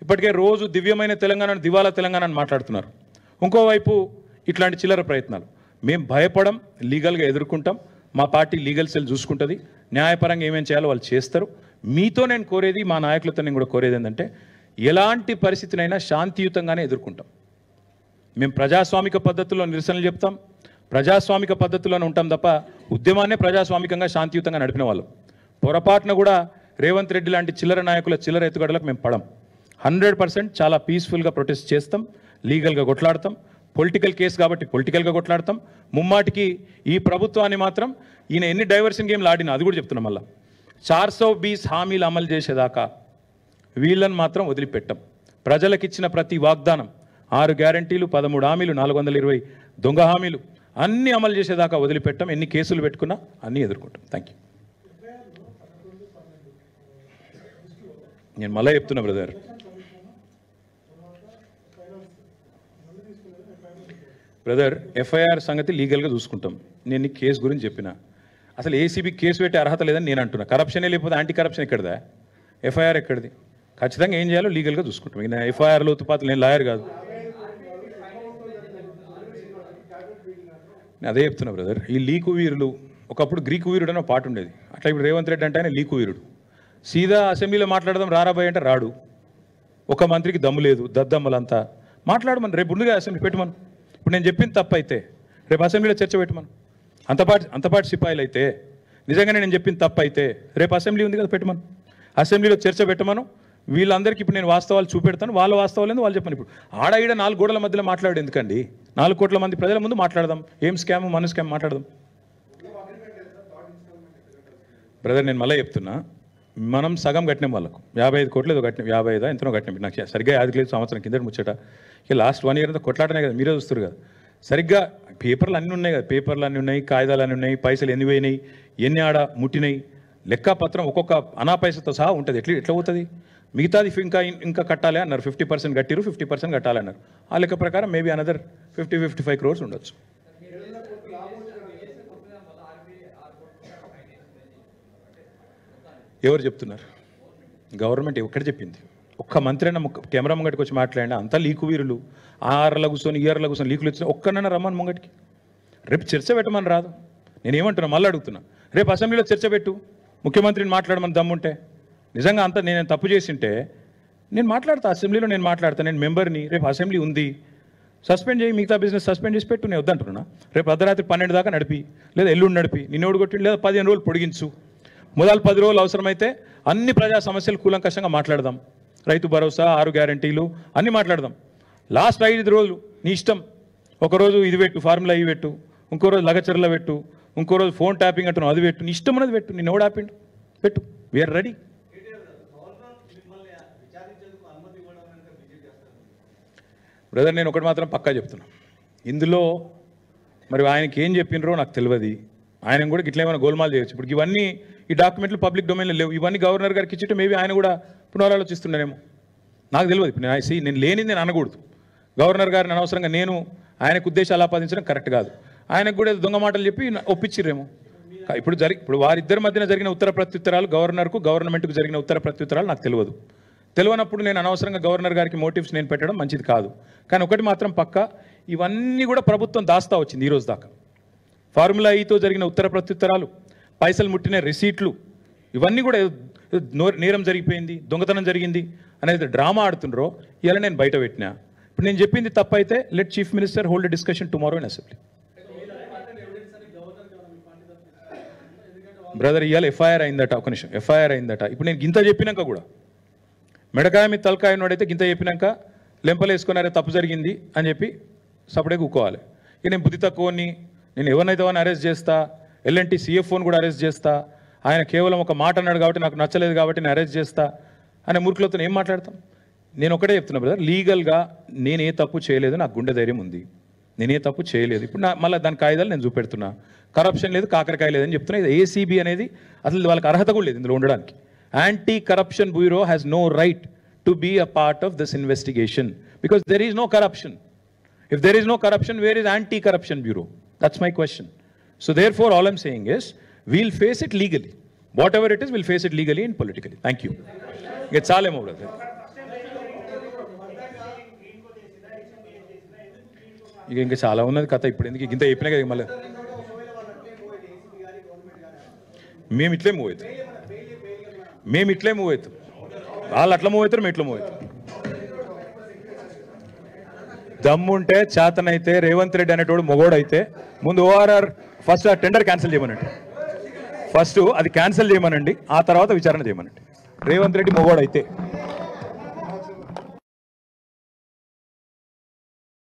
ఇప్పటికే రోజు దివ్యమైన తెలంగాణను, దివాలా తెలంగాణ అని మాట్లాడుతున్నారు. ఇంకోవైపు ఇట్లాంటి చిల్లర ప్రయత్నాలు. మేము భయపడం, లీగల్గా ఎదుర్కొంటాం. మా పార్టీ లీగల్ సెల్ చూసుకుంటుంది. న్యాయపరంగా ఏమేం చేయాలో వాళ్ళు చేస్తారు. మీతో నేను కోరేది, మా నాయకులతో నేను కూడా కోరేది ఏంటంటే, ఎలాంటి పరిస్థితినైనా శాంతియుతంగానే ఎదుర్కొంటాం. మేము ప్రజాస్వామిక పద్ధతుల్లో నిరసనలు చెప్తాం, ప్రజాస్వామిక పద్ధతుల్లోనే ఉంటాం తప్ప ఉద్యమాన్నే ప్రజాస్వామికంగా శాంతియుతంగా నడిపిన వాళ్ళు. పొరపాటున కూడా రేవంత్ రెడ్డి లాంటి చిల్లర నాయకుల చిల్లర ఎత్తుగడలకు మేము పడం. 100% చాలా పీస్ఫుల్గా ప్రొటెస్ట్ చేస్తాం, లీగల్గా కొట్లాడతాం. పొలిటికల్ కేసు కాబట్టి పొలిటికల్గా కొట్లాడతాం. ముమ్మాటికి ఈ ప్రభుత్వాన్ని మాత్రం ఈయన ఎన్ని డైవర్షన్ గేమ్లు ఆడినా, అది కూడా చెప్తున్నాం, మళ్ళీ 420 హామీలు అమలు చేసేదాకా వీళ్ళని మాత్రం వదిలిపెట్టాం. ప్రజలకు ఇచ్చిన ప్రతి వాగ్దానం, 6 గ్యారంటీలు, 13 హామీలు, 420 దొంగ హామీలు అన్నీ అమలు చేసేదాకా వదిలిపెట్టాం. ఎన్ని కేసులు పెట్టుకున్నా అన్నీ ఎదుర్కొంటాం. Thank you. నేను మళ్ళీ చెప్తున్నా బ్రదర్, ఎఫ్ఐఆర్ సంగతి లీగల్గా చూసుకుంటాం. నేను నీ కేసు గురించి చెప్పిన, అసలు ఏసీబీ కేసు పెట్టే అర్హత లేదని నేను అంటున్నా. కరప్షనే లేకపోతే యాంటీ కరప్షన్ ఎక్కడదా? ఎఫ్ఐఆర్ ఎక్కడిది? ఖచ్చితంగా ఏం చేయాలో లీగల్గా చూసుకుంటాం. ఇక ఎఫ్ఐఆర్లో తుపాతులు, నేను లాయర్ కాదు. అదే చెప్తున్నా బ్రదర్, ఈ లీకు వీరులు, ఒకప్పుడు గ్రీకు వీరుడు అని ఒక పాట ఉండేది, అట్లా ఇప్పుడు రేవంత్ రెడ్డి అంటే ఆయన లీకు వీరుడు. సీదా అసెంబ్లీలో మాట్లాడదాం రారాబాయ్ అంటే రాడు. ఒక మంత్రికి దమ్ము లేదు, దద్దమ్మలంతా మాట్లాడమని. రేపు ఉండగా అసెంబ్లీ పెట్టమను. ఇప్పుడు నేను చెప్పింది తప్పు అయితే రేపు అసెంబ్లీలో చర్చ పెట్టమను. అంతపాటి సిపాయిలు అయితే, నిజంగానే నేను చెప్పింది తప్పు అయితే రేపు అసెంబ్లీ ఉంది కదా, పెట్టమను. అసెంబ్లీలో చర్చ పెట్టమను. వీళ్ళందరికీ ఇప్పుడు నేను వాస్తవాలు చూపెడతాను, వాళ్ళ వాస్తవాలు ఏందో వాళ్ళు చెప్పండి. ఇప్పుడు ఆడ 4 గోడల మధ్యలో మాట్లాడు ఎందుకండి? 4 కోట్ల మంది ప్రజల ముందు మాట్లాడదాం. ఏం స్కామ్, మన స్కామ్ మాట్లాడదాం. బ్రదర్ నేను మళ్ళీ చెప్తున్నా, మనం సగం కట్టినాం వాళ్ళకు, 55 కోట్లు ఏదో కట్టినాం, 55 ఎంతనో కట్టినాం. నాకు సరిగ్గా యాదకి లేదు, సంవత్సరం కింద ముచ్చట. ఇక లాస్ట్ 1 ఇయర్ అంతా కొట్లాటనే కదా, మీరే చూస్తారు కదా. సరిగ్గా పేపర్లు అన్నీ ఉన్నాయి కదా, పేపర్లు అన్నీ ఉన్నాయి, కాగితాలు అన్నీ ఉన్నాయి, పైసలు ఎన్ని పోయినాయి, ఎన్ని ఆడ ముట్టినాయి, లెక్కపత్రం ఒక్కొక్క అనా పైసతో సహా ఉంటుంది. ఎట్లా పోతుంది? మిగతాది ఇంకా కట్టాలి అన్నారు. 50% కట్టిరు, 50% కట్టాలన్నారు. ఆ లెక్క ప్రకారం మేబీ అనదర్ 50-55 crores ఉండొచ్చు. ఎవరు చెప్తున్నారు? గవర్నమెంట్ ఎక్కడ చెప్పింది? ఒక్క మంత్రి అయినా కెమెరా ముంగటికి వచ్చి మాట్లాడినా అంతా లీకు వీరులు, 6 కూర్చొని 7 కూర్చొని లీకులు ఇచ్చిన ఒక్కనన్నా రమ్మని ముంగటికి. రేపు చర్చ పెట్టమని రాదు. నేనేమంటున్నా, మళ్ళీ అడుగుతున్నా, రేపు అసెంబ్లీలో చర్చ పెట్టు, ముఖ్యమంత్రిని మాట్లాడమని దమ్ముంటే. నిజంగా అంతా నేను తప్పు చేసింటే నేను మాట్లాడతా, అసెంబ్లీలో నేను మాట్లాడతా, నేను మెంబర్ని. రేపు అసెంబ్లీ ఉంది, సస్పెండ్ చేయి, మిగతా బిజినెస్ సస్పెండ్ చేసి పెట్టు. నేను వద్దంటున్నా. రేపు అర్ధరాత్రి 12 దాకా నడిపి, లేదా ఎల్లుండి నడిపి, నిన్ను ఓడిగొట్టి, లేదా 15 రోజులు పొడిగించు. మొదలు 10 రోజులు అవసరమైతే అన్ని ప్రజా సమస్యలు కూలంకషంగా మాట్లాడదాం. రైతు భరోసా, 6 గ్యారంటీలు అన్నీ మాట్లాడదాం. లాస్ట్ 5 రోజులు నీ ఇష్టం. ఒకరోజు ఇది పెట్టు, ఫార్ములా ఇవి పెట్టు, ఇంకో రోజు లగచర్ల పెట్టు, ఇంకో రోజు ఫోన్ ట్యాపింగ్ అంటున్నావు అది పెట్టు, నీ ఇష్టం అనేది పెట్టు. నిన్ను ఎవడు ఆపిండు? పెట్టు, వీఆర్ రెడీ. బ్రదర్ నేను ఒకటి మాత్రం పక్కా చెప్తున్నా, ఇందులో మరి ఆయనకి ఏం చెప్పినరో నాకు తెలియదు. ఆయన కూడా ఇట్లా ఏమైనా గోల్మాల్ చేయొచ్చు. ఇప్పుడు ఇవన్నీ ఈ డాక్యుమెంట్లు పబ్లిక్ డొమైన్లో లేవు. ఇవన్నీ గవర్నర్ గారికి ఇచ్చితే మేబీ ఆయన కూడా పునరాలోచిస్తున్నారేమో, నాకు తెలియదు. ఇప్పుడు నేను లేనిది నేను అనకూడదు. గవర్నర్ గారిని అనవసరంగా నేను ఆయనకు ఉద్దేశాలు ఆపాదించడం కరెక్ట్ కాదు. ఆయనకు కూడా దొంగ మాటలు చెప్పి ఒప్పించిర్రేమో. ఇప్పుడు వారిద్దరి మధ్యన జరిగిన ఉత్తర ప్రత్యుత్తరాలు, గవర్నర్కు గవర్నమెంట్కు జరిగిన ఉత్తర ప్రత్యుత్తరాలు నాకు తెలియనప్పుడు నేను అనవసరంగా గవర్నర్ గారికి మోటివ్స్ నేను పెట్టడం మంచిది కాదు. కానీ ఒకటి మాత్రం పక్కా, ఇవన్నీ కూడా ప్రభుత్వం దాస్తా వచ్చింది ఈరోజు దాకా. ఫార్ములా ఈతో జరిగిన ఉత్తర ప్రత్యుత్తరాలు, పైసలు ముట్టిన రిసీట్లు, ఇవన్నీ కూడా నేరం జరిగిపోయింది, దొంగతనం జరిగింది అనేది డ్రామా ఆడుతుండ్రో ఇలా నేను బయట పెట్టినా. ఇప్పుడు నేను చెప్పింది తప్పు అయితే let chief minister hold a discussion tomorrow in assembly. Brother ఇవాళ ఎఫ్ఐఆర్ అయిందట, ఒక నిమిషం, ఎఫ్ఐఆర్ అయిందట. ఇప్పుడు నేను గింత చెప్పినాక కూడా మెడకాయ మీద తలకాయ ఉన్నాడైతే గింత చెప్పినాక లెంపలేసుకున్నారే తప్పు జరిగింది అని చెప్పి సపడే కూకోవాలి. ఇక నేను బుద్ధి తక్కువని, నేను ఎవరినైతే వాడిని అరెస్ట్ చేస్తా, ఎల్ఎన్టీ సిఎఫ్ఓని కూడా అరెస్ట్ చేస్తా, ఆయన కేవలం ఒక మాట అన్నాడు కాబట్టి నాకు నచ్చలేదు కాబట్టి నేను అరెస్ట్ చేస్తా అనే మూర్ఖులతో ఏం మాట్లాడతాం? నేను ఒకటే చెప్తున్నా బ్రదర్, లీగల్గా నేను ఏ తప్పు చేయలేదు, నాకు గుండె ధైర్యం ఉంది, నేనే తప్పు చేయలేదు. ఇప్పుడు మళ్ళీ దాని కాయిదాలు నేను చూపెడుతున్నా, కరప్షన్ లేదు, కాకరకాయ లేదని చెప్తున్నా. ఇది ఏసీబీ అనేది అసలు వాళ్ళకి అర్హత కూడా లేదు ఇందులో ఉండడానికి. Anti corruption bureau has no right to be a part of this investigation because there is no corruption. If there is no corruption, where is anti-corruption bureau? That's my question. So therefore, all I'm saying is, we'll face it legally. Whatever it is, we'll face it legally and politically. Thank you. Get Salem over there. ఇంకా చాలా ఉన్నది కథ. ఇప్పుడు ఎందుకు ఇంత చెప్పినా కదా మళ్ళీ మేము ఇట్లే మూవ్ అవుతాం, వాళ్ళు అట్లా మూవ్ అవుతారు, మేము ఇట్లా మూవ్ అవుతాం. దమ్ముంటే చేతనైతే రేవంత్ రెడ్డి అనేటోడు మొగోడైతే ముందు ఓఆర్ఆర్ ఫస్ట్ ఆ టెండర్ క్యాన్సిల్ చేయమనండి, ఫస్ట్ అది క్యాన్సిల్ చేయమనండి, ఆ తర్వాత విచారణ చేయమనండి. రేవంత్ రెడ్డి మొగోడైతే